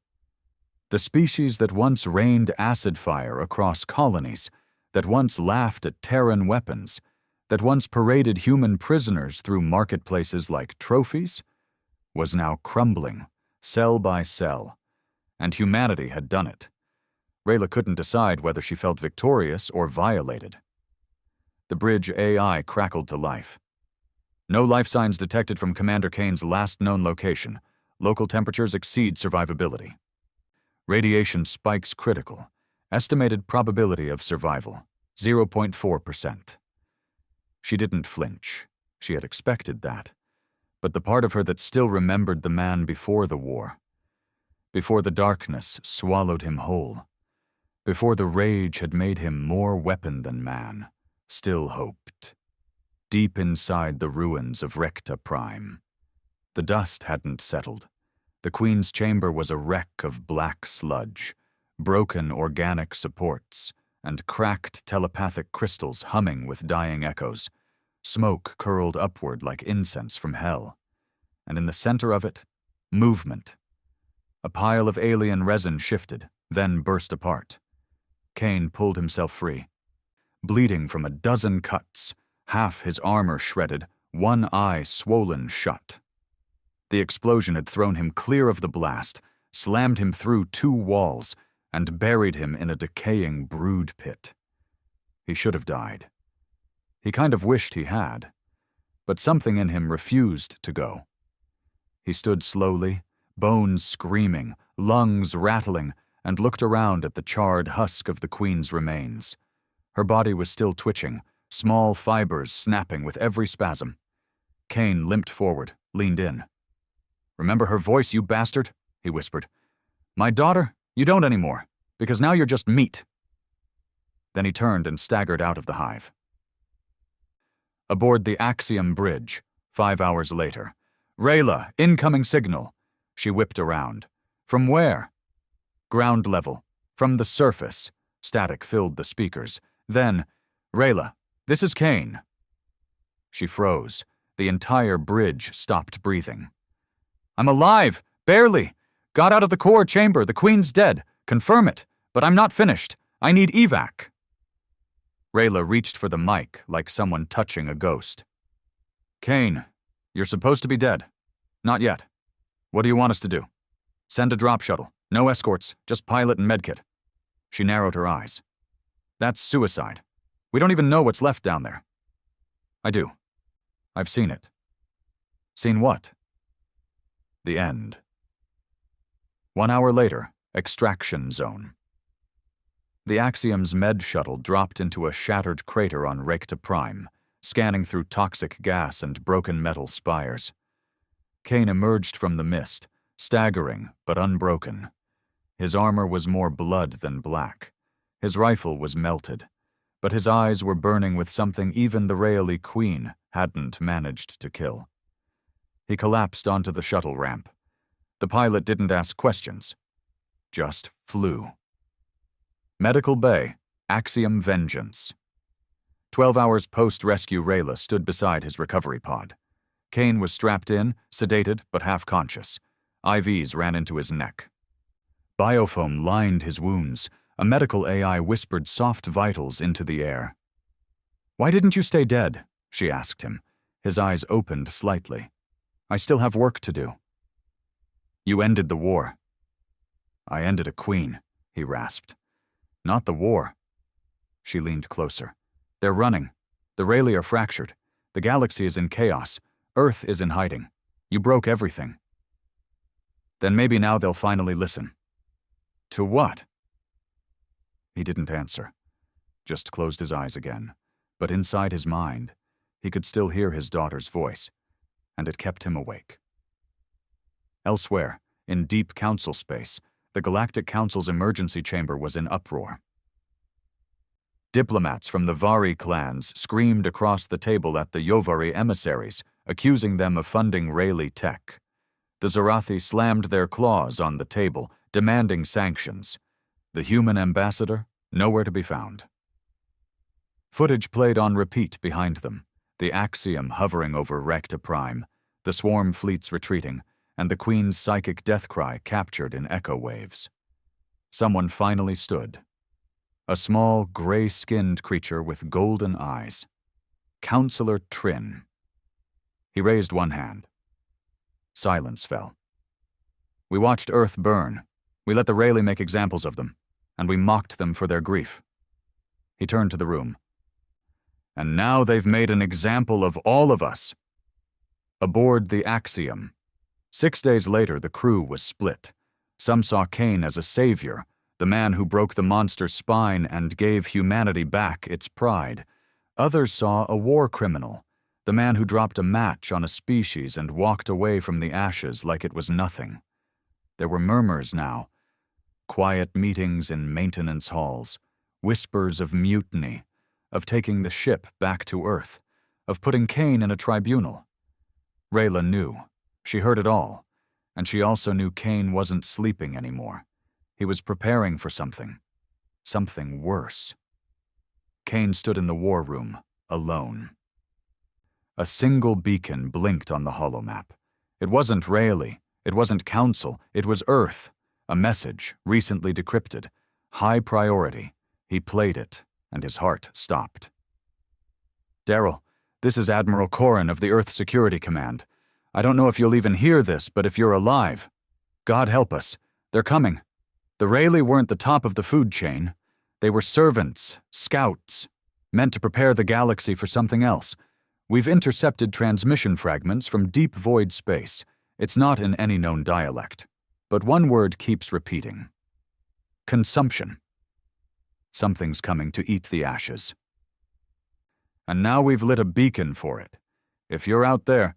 The species that once rained acid fire across colonies, that once laughed at Terran weapons, that once paraded human prisoners through marketplaces like trophies, was now crumbling, cell by cell. And humanity had done it. Rayla couldn't decide whether she felt victorious or violated. The bridge AI crackled to life. No life signs detected from Commander Kaine's last known location. Local temperatures exceed survivability. Radiation spikes critical. Estimated probability of survival, 0.4%. She didn't flinch. She had expected that. But the part of her that still remembered the man before the war, before the darkness swallowed him whole, before the rage had made him more weapon than man, still hoped. Deep inside the ruins of Recta Prime. The dust hadn't settled. The Queen's chamber was a wreck of black sludge, broken organic supports, and cracked telepathic crystals humming with dying echoes. Smoke curled upward like incense from hell. And in the center of it, movement. A pile of alien resin shifted, then burst apart. Kaine pulled himself free. Bleeding from a dozen cuts, half his armor shredded, one eye swollen shut. The explosion had thrown him clear of the blast, slammed him through 2 walls, and buried him in a decaying brood pit. He should have died. He kind of wished he had, but something in him refused to go. He stood slowly, bones screaming, lungs rattling, and looked around at the charred husk of the Queen's remains. Her body was still twitching, small fibers snapping with every spasm. Kaine limped forward, leaned in. "Remember her voice, you bastard?" he whispered. "My daughter? You don't anymore, because now you're just meat." Then he turned and staggered out of the hive. Aboard the Axiom bridge, 5 hours later. "Rayla, incoming signal." She whipped around. "From where?" "Ground level. From the surface." Static filled the speakers. Then, "Rayla, this is Kaine." She froze. The entire bridge stopped breathing. "I'm alive! Barely! Got out of the core chamber. The Queen's dead. Confirm it. But I'm not finished. I need evac." Rayla reached for the mic like someone touching a ghost. "Kaine, you're supposed to be dead. Not yet. What do you want us to do? Send a drop shuttle. No escorts, just pilot and medkit." She narrowed her eyes. "That's suicide. We don't even know what's left down there." "I do. I've seen it." "Seen what?" The end. 1 hour later, extraction zone. The Axiom's med shuttle dropped into a shattered crater on Recta Prime, scanning through toxic gas and broken metal spires. Kaine emerged from the mist, staggering but unbroken. His armor was more blood than black. His rifle was melted, but his eyes were burning with something even the Rayleigh Queen hadn't managed to kill. He collapsed onto the shuttle ramp. The pilot didn't ask questions, just flew. Medical Bay, Axiom Vengeance. 12 hours post-rescue, Rayla stood beside his recovery pod. Kaine was strapped in, sedated but half-conscious. IVs ran into his neck. Biofoam lined his wounds. A medical AI whispered soft vitals into the air. "Why didn't you stay dead?" she asked him. His eyes opened slightly. "I still have work to do." "You ended the war." "I ended a queen," he rasped. "Not the war." She leaned closer. "They're running. The Rayleigh are fractured. The galaxy is in chaos. Earth is in hiding. You broke everything." "Then maybe now they'll finally listen." "To what?" He didn't answer, just closed his eyes again. But inside his mind, he could still hear his daughter's voice, and it kept him awake. Elsewhere, in deep council space, the Galactic Council's emergency chamber was in uproar. Diplomats from the Vari clans screamed across the table at the Yovari emissaries, accusing them of funding Rayleigh tech. The Zarathi slammed their claws on the table, demanding sanctions. The human ambassador, nowhere to be found. Footage played on repeat behind them, the Axiom hovering over Recta Prime, the swarm fleets retreating, and the Queen's psychic death cry captured in echo waves. Someone finally stood. A small, gray-skinned creature with golden eyes. Counselor Trin. He raised one hand. Silence fell. We watched Earth burn. We let the Rayleigh make examples of them, and we mocked them for their grief. He turned to the room. And now they've made an example of all of us. Aboard the Axiom. 6 days later, the crew was split. Some saw Kaine as a savior, the man who broke the monster's spine and gave humanity back its pride. Others saw a war criminal, the man who dropped a match on a species and walked away from the ashes like it was nothing. There were murmurs now, quiet meetings in maintenance halls, whispers of mutiny, of taking the ship back to Earth, of putting Kaine in a tribunal. Rayla knew. She heard it all, and she also knew Kaine wasn't sleeping anymore. He was preparing for something worse. Kaine stood in the war room, alone. A single beacon blinked on the holomap. It wasn't Rayleigh, it wasn't Council, it was Earth. A message, recently decrypted. High priority. He played it, and his heart stopped. Daryl, this is Admiral Corrin of the Earth Security Command. I don't know if you'll even hear this, but if you're alive, God help us. They're coming. The Rayleigh weren't the top of the food chain. They were servants, scouts, meant to prepare the galaxy for something else. We've intercepted transmission fragments from deep void space. It's not in any known dialect. But one word keeps repeating. Consumption. Something's coming to eat the ashes. And now we've lit a beacon for it. If you're out there,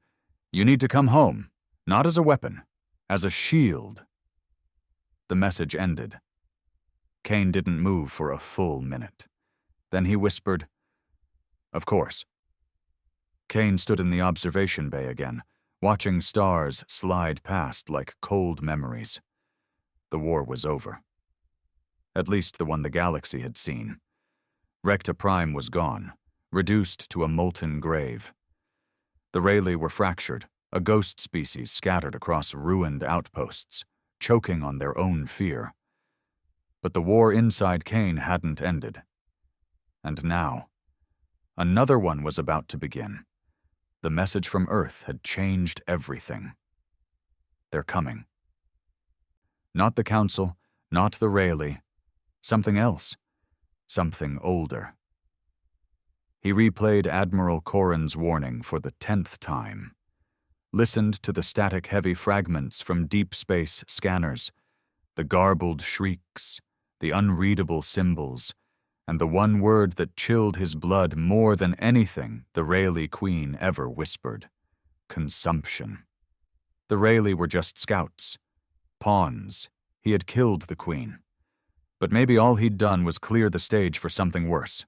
you need to come home, not as a weapon, as a shield. The message ended. Kaine didn't move for a full minute. Then he whispered, "Of course." Kaine stood in the observation bay again, watching stars slide past like cold memories. The war was over. At least the one the galaxy had seen. Recta Prime was gone, reduced to a molten grave. The Rayleigh were fractured, a ghost species scattered across ruined outposts, choking on their own fear. But the war inside Kaine hadn't ended. And now, another one was about to begin. The message from Earth had changed everything. They're coming. Not the Council, not the Rayleigh. Something else. Something older. He replayed Admiral Corrin's warning for the 10th time. Listened to the static-heavy fragments from deep space scanners, the garbled shrieks, the unreadable symbols, and the one word that chilled his blood more than anything the Rayleigh Queen ever whispered. Consumption. The Rayleigh were just scouts. Pawns. He had killed the Queen. But maybe all he'd done was clear the stage for something worse.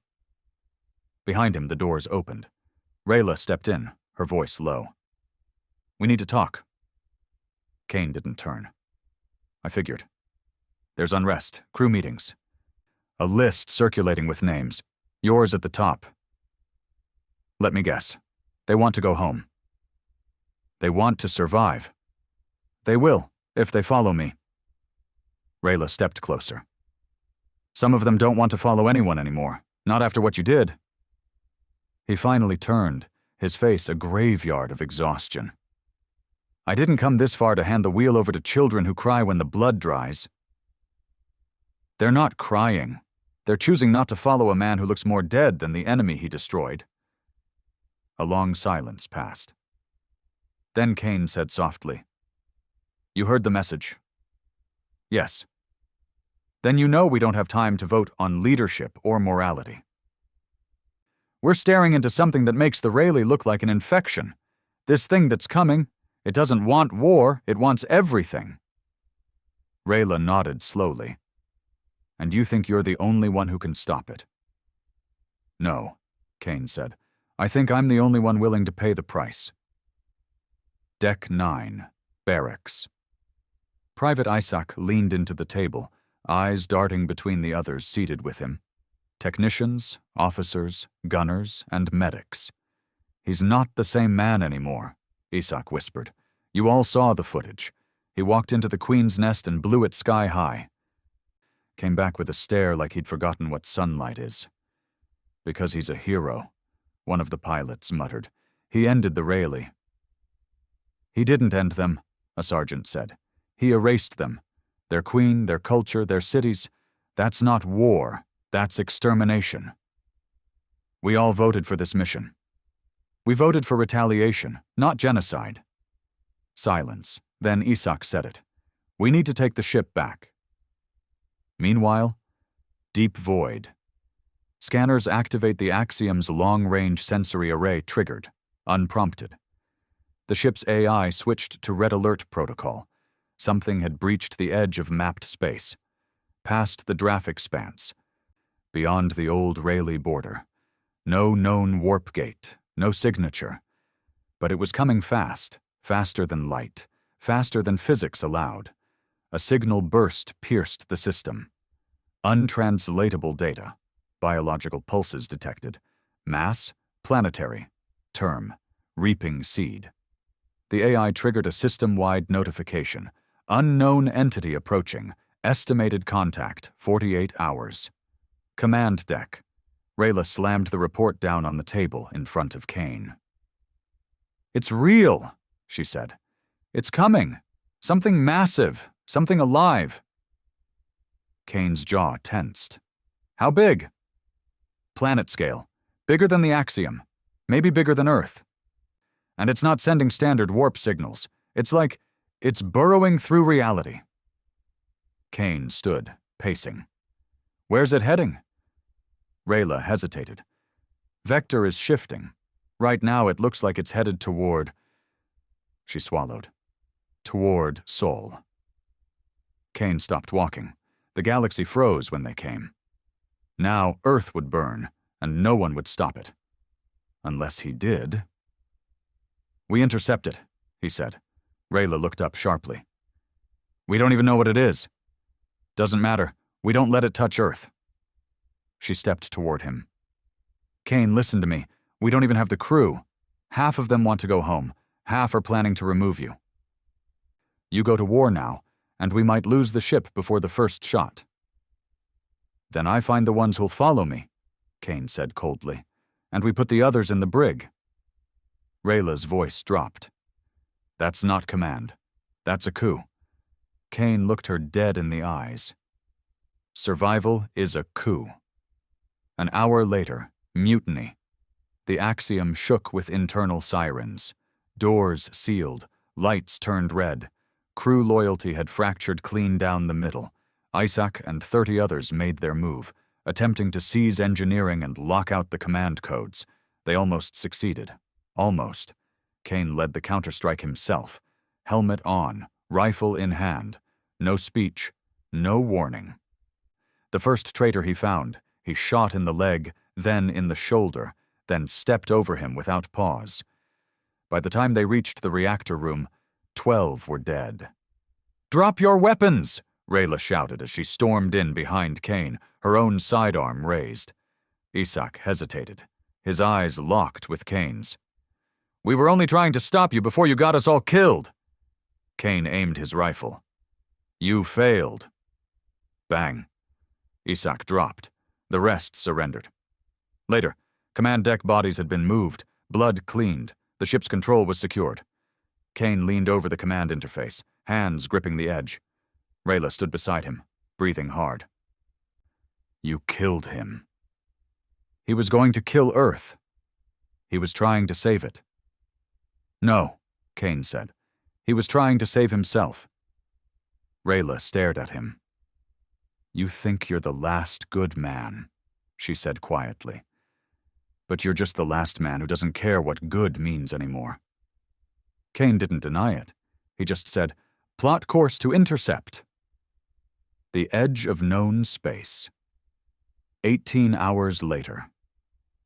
Behind him, the doors opened. Rayla stepped in, her voice low. "We need to talk." Kaine didn't turn. "I figured. There's unrest, crew meetings. A list circulating with names. Yours at the top. Let me guess. They want to go home. They want to survive. They will, if they follow me." Rayla stepped closer. "Some of them don't want to follow anyone anymore, not after what you did." He finally turned, his face a graveyard of exhaustion. "I didn't come this far to hand the wheel over to children who cry when the blood dries." "They're not crying. They're choosing not to follow a man who looks more dead than the enemy he destroyed." A long silence passed. Then Kaine said softly, "You heard the message?" "Yes." "Then you know we don't have time to vote on leadership or morality. We're staring into something that makes the Rayleigh look like an infection. This thing that's coming, it doesn't want war, it wants everything." Rayla nodded slowly. "And you think you're the only one who can stop it?" "No," Kaine said. "I think I'm the only one willing to pay the price." Deck 9. Barracks. Private Isaac leaned into the table, eyes darting between the others seated with him. Technicians, officers, gunners, and medics. "He's not the same man anymore," Isaac whispered. "You all saw the footage. He walked into the Queen's nest and blew it sky high. Came back with a stare like he'd forgotten what sunlight is. Because he's a hero," one of the pilots muttered. "He ended the Rayleigh." "He didn't end them," a sergeant said. "He erased them. Their queen, their culture, their cities. That's not war. That's extermination. We all voted for this mission. We voted for retaliation, not genocide." Silence. Then Isaac said it. "We need to take the ship back." Meanwhile, deep void. Scanners activate the Axiom's long-range sensory array triggered, unprompted. The ship's AI switched to red alert protocol. Something had breached the edge of mapped space, past the Draff expanse, beyond the old Rayleigh border. No known warp gate, no signature. But it was coming fast, faster than light, faster than physics allowed. A signal burst pierced the system. Untranslatable data. Biological pulses detected. Mass, planetary. Term, reaping seed. The AI triggered a system-wide notification. Unknown entity approaching. Estimated contact, 48 hours. Command deck. Rayla slammed the report down on the table in front of Kaine. "It's real," she said. "It's coming. Something massive. Something alive." Kaine's jaw tensed. "How big?" "Planet scale. Bigger than the Axiom. Maybe bigger than Earth. And it's not sending standard warp signals. It's like it's burrowing through reality." Kaine stood, pacing. "Where's it heading?" Rayla hesitated. "Vector is shifting. Right now it looks like it's headed toward..." She swallowed. "Toward Sol." Kaine stopped walking. The galaxy froze when they came. Now Earth would burn, and no one would stop it. Unless he did. "We intercept it," he said. Rayla looked up sharply. "We don't even know what it is." "Doesn't matter. We don't let it touch Earth." She stepped toward him. "Kaine, listen to me. We don't even have the crew. Half of them want to go home. Half are planning to remove you. You go to war now, and we might lose the ship before the first shot." "Then I find the ones who'll follow me," Kaine said coldly, "and we put the others in the brig." Rayla's voice dropped. "That's not command. That's a coup." Kaine looked her dead in the eyes. "Survival is a coup." An hour later, mutiny. The Axiom shook with internal sirens. Doors sealed, lights turned red. Crew loyalty had fractured clean down the middle. Isaac and 30 others made their move, attempting to seize engineering and lock out the command codes. They almost succeeded. Almost. Kaine led the counterstrike himself. Helmet on, rifle in hand. No speech, no warning. The first traitor he found, he shot in the leg, then in the shoulder, then stepped over him without pause. By the time they reached the reactor room, 12 were dead. "Drop your weapons!" Rayla shouted as she stormed in behind Kaine, her own sidearm raised. Isaac hesitated, his eyes locked with Kaine's. "We were only trying to stop you before you got us all killed." Kaine aimed his rifle. "You failed." Bang. Isaac dropped. The rest surrendered. Later, command deck bodies had been moved, blood cleaned, the ship's control was secured. Kaine leaned over the command interface, hands gripping the edge. Rayla stood beside him, breathing hard. "You killed him." "He was going to kill Earth. He was trying to save it." "No," Kaine said. "He was trying to save himself." Rayla stared at him. "You think you're the last good man," she said quietly. "But you're just the last man who doesn't care what good means anymore." Kaine didn't deny it. He just said, "Plot course to intercept." The edge of known space. 18 hours later.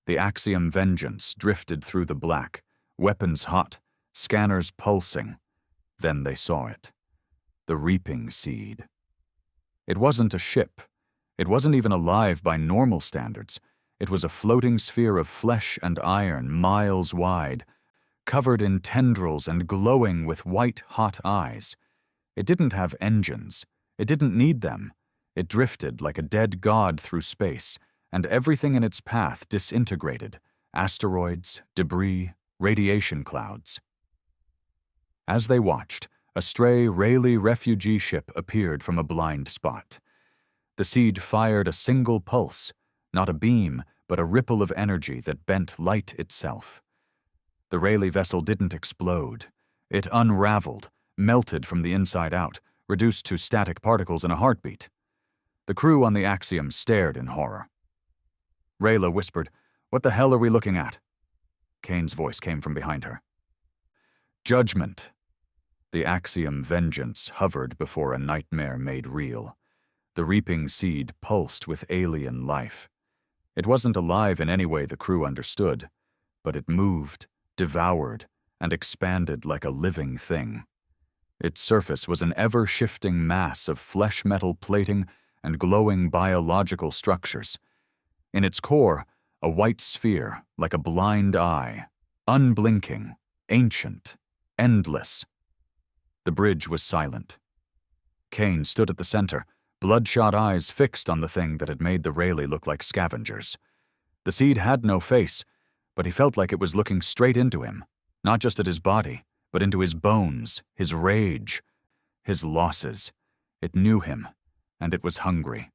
The Axiom Vengeance drifted through the black, weapons hot, scanners pulsing. Then they saw it. The reaping seed. It wasn't a ship. It wasn't even alive by normal standards. It was a floating sphere of flesh and iron, miles wide, covered in tendrils and glowing with white, hot eyes. It didn't have engines. It didn't need them. It drifted like a dead god through space, and everything in its path disintegrated: asteroids, debris, radiation clouds. As they watched, a stray Rayleigh refugee ship appeared from a blind spot. The seed fired a single pulse, not a beam, but a ripple of energy that bent light itself. The Rayleigh vessel didn't explode. It unraveled, melted from the inside out, reduced to static particles in a heartbeat. The crew on the Axiom stared in horror. Rayla whispered, "What the hell are we looking at?" Kaine's voice came from behind her. "Judgment." The Axiom vengeance hovered before a nightmare made real. The reaping seed pulsed with alien life. It wasn't alive in any way the crew understood, but it moved, devoured, and expanded like a living thing. Its surface was an ever-shifting mass of flesh-metal plating and glowing biological structures. In its core, a white sphere like a blind eye, unblinking, ancient, endless. The bridge was silent. Kaine stood at the center, bloodshot eyes fixed on the thing that had made the Rayleigh look like scavengers. The seed had no face, but he felt like it was looking straight into him, not just at his body, but into his bones, his rage, his losses. It knew him, and it was hungry.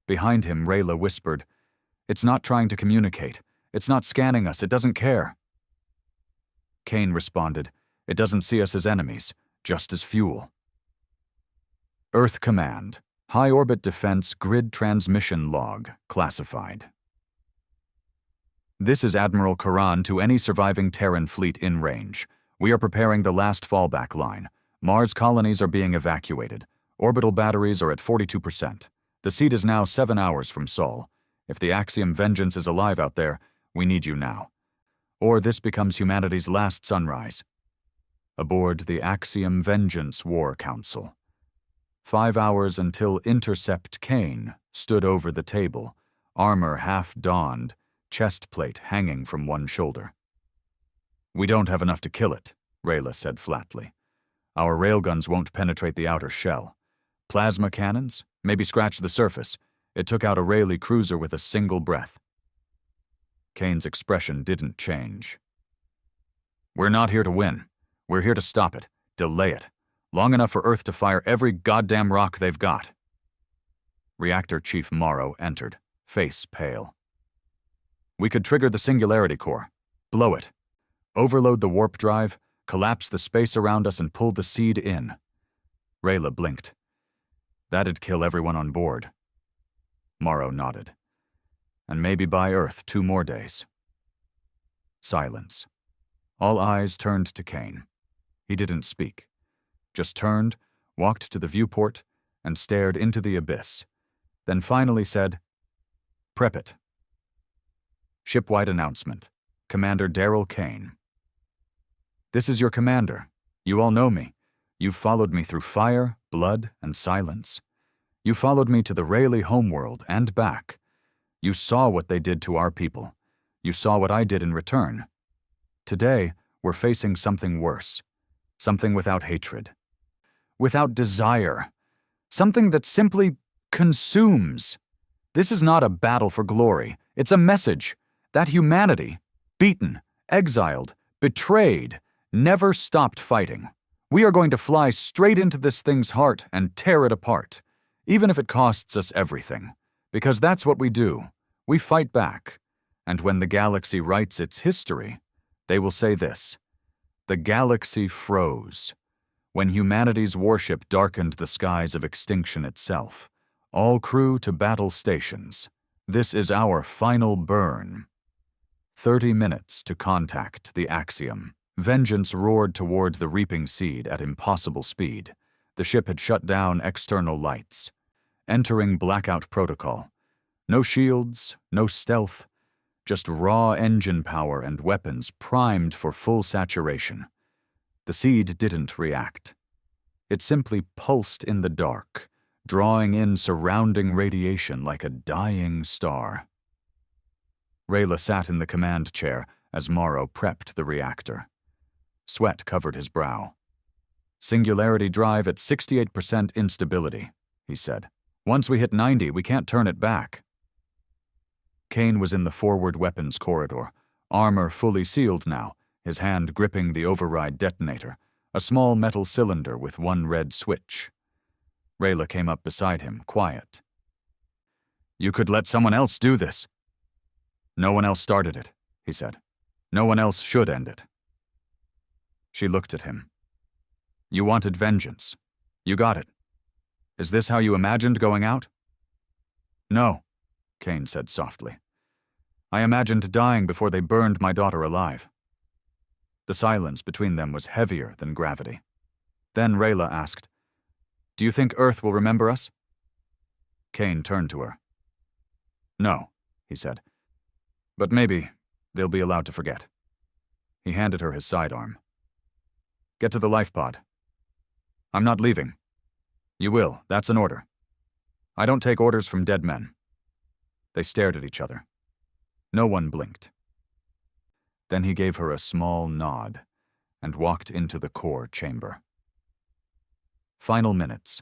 Behind him, Rayla whispered, "It's not trying to communicate. It's not scanning us. It doesn't care." Kaine responded, "It doesn't see us as enemies, just as fuel." Earth Command, High Orbit Defense Grid Transmission Log, classified. This is Admiral Karan to any surviving Terran fleet in range. We are preparing the last fallback line. Mars colonies are being evacuated. Orbital batteries are at 42%. The seed is now 7 hours from Sol. If the Axiom vengeance is alive out there, we need you now. Or this becomes humanity's last sunrise. Aboard the Axiom Vengeance War Council. 5 hours until Intercept Kaine stood over the table, armor half-donned, chest plate hanging from one shoulder. "We don't have enough to kill it," Rayla said flatly. "Our railguns won't penetrate the outer shell. Plasma cannons? Maybe scratch the surface. It took out a Rayleigh cruiser with a single breath." Kaine's expression didn't change. "We're not here to win. We're here to stop it, delay it, long enough for Earth to fire every goddamn rock they've got." Reactor Chief Morrow entered, face pale. "We could trigger the singularity core, blow it, overload the warp drive, collapse the space around us and pull the seed in." Rayla blinked. "That'd kill everyone on board." Morrow nodded. "And maybe buy Earth 2 more days." Silence. All eyes turned to Kaine. He didn't speak, just turned, walked to the viewport, and stared into the abyss, then finally said, "Prep it." Shipwide announcement. Commander Daryl Kaine. "This is your commander. You all know me. You've followed me through fire, blood, and silence. You followed me to the Rayleigh homeworld and back. You saw what they did to our people. You saw what I did in return. Today, we're facing something worse. Something without hatred. Without desire. Something that simply consumes. This is not a battle for glory. It's a message that humanity, beaten, exiled, betrayed, never stopped fighting. We are going to fly straight into this thing's heart and tear it apart, even if it costs us everything. Because that's what we do. We fight back. And when the galaxy writes its history, they will say this: the galaxy froze. When humanity's warship darkened the skies of extinction itself. All crew to battle stations. This is our final burn. 30 minutes to contact the Axiom. Vengeance roared toward the reaping seed at impossible speed. The ship had shut down external lights. Entering blackout protocol. No shields, no stealth, just raw engine power and weapons primed for full saturation. The seed didn't react. It simply pulsed in the dark, drawing in surrounding radiation like a dying star. Rayla sat in the command chair as Morrow prepped the reactor. Sweat covered his brow. "Singularity drive at 68% instability," he said. "Once we hit 90, we can't turn it back." Kaine was in the forward weapons corridor, armor fully sealed now, his hand gripping the override detonator, a small metal cylinder with one red switch. Rayla came up beside him, quiet. "You could let someone else do this." "No one else started it," he said. "No one else should end it." She looked at him. "You wanted vengeance. You got it. Is this how you imagined going out?" "No," Kaine said softly. "I imagined dying before they burned my daughter alive." The silence between them was heavier than gravity. Then Rayla asked, "Do you think Earth will remember us?" Kaine turned to her. "No," he said. "But maybe they'll be allowed to forget." He handed her his sidearm. "Get to the life pod." "I'm not leaving." "You will, that's an order." "I don't take orders from dead men." They stared at each other. No one blinked. Then he gave her a small nod and walked into the core chamber. Final minutes.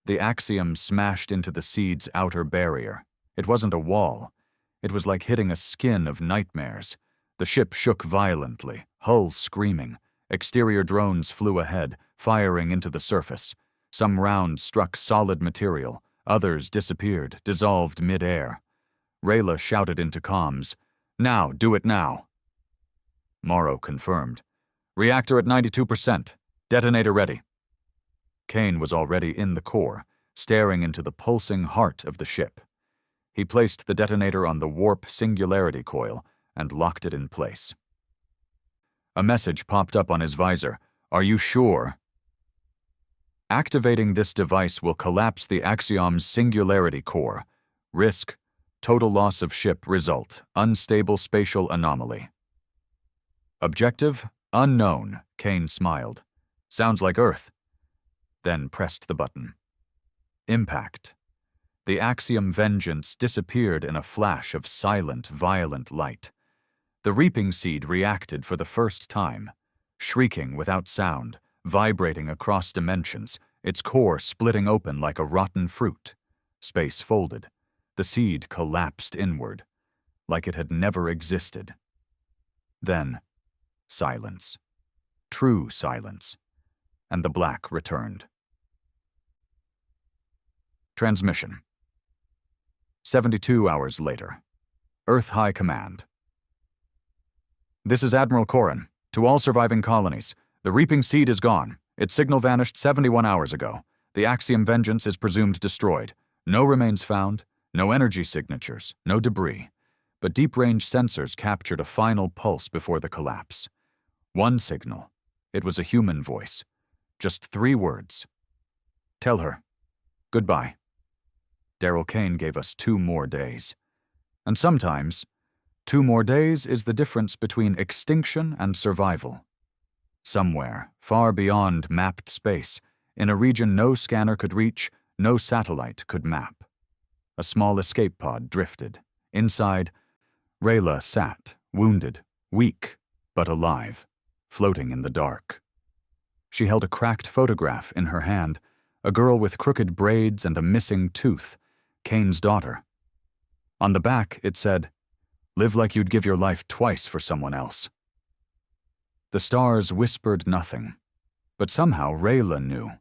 The Axiom smashed into the seed's outer barrier. It wasn't a wall. It was like hitting a skin of nightmares. The ship shook violently, hull screaming. Exterior drones flew ahead, firing into the surface. Some rounds struck solid material. Others disappeared, dissolved mid-air. Rayla shouted into comms, "Now, do it now." Morrow confirmed. "Reactor at 92%. Detonator ready." Kaine was already in the core, staring into the pulsing heart of the ship. He placed the detonator on the warp singularity coil and locked it in place. A message popped up on his visor. "Are you sure?" "Activating this device will collapse the Axiom's singularity core. Risk, total loss of ship result, unstable spatial anomaly." "Objective? Unknown," Kaine smiled. "Sounds like Earth." Then pressed the button. Impact. The Axiom vengeance disappeared in a flash of silent, violent light. The reaping seed reacted for the first time, shrieking without sound, vibrating across dimensions, its core splitting open like a rotten fruit. Space folded. The seed collapsed inward, like it had never existed. Then, silence. True silence. And the black returned. Transmission. 72 hours later. Earth High Command. "This is Admiral Corrin. To all surviving colonies, the reaping seed is gone. Its signal vanished 71 hours ago. The Axiom vengeance is presumed destroyed. No remains found, no energy signatures, no debris. But deep-range sensors captured a final pulse before the collapse. One signal. It was a human voice. Just 3 words. Tell her. Goodbye." Daryl Kaine gave us 2 more days. And sometimes, 2 more days is the difference between extinction and survival. Somewhere, far beyond mapped space, in a region no scanner could reach, no satellite could map. A small escape pod drifted. Inside, Rayla sat, wounded, weak, but alive, floating in the dark. She held a cracked photograph in her hand, a girl with crooked braids and a missing tooth, Kaine's daughter. On the back, it said, "Live like you'd give your life twice for someone else." The stars whispered nothing, but somehow Rayla knew.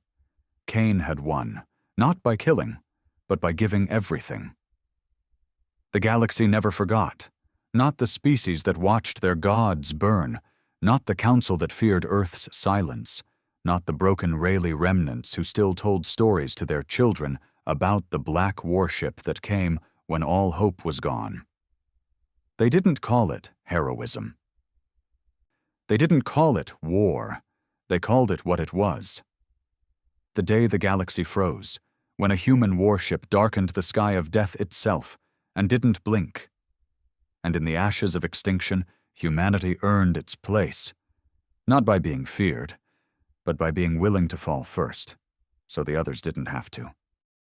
Kaine had won, not by killing, but by giving everything. The galaxy never forgot, not the species that watched their gods burn, not the council that feared Earth's silence, not the broken Rayleigh remnants who still told stories to their children about the black warship that came when all hope was gone. They didn't call it heroism. They didn't call it war. They called it what it was. The day the galaxy froze, when a human warship darkened the sky of death itself and didn't blink. And in the ashes of extinction, humanity earned its place. Not by being feared, but by being willing to fall first, so the others didn't have to.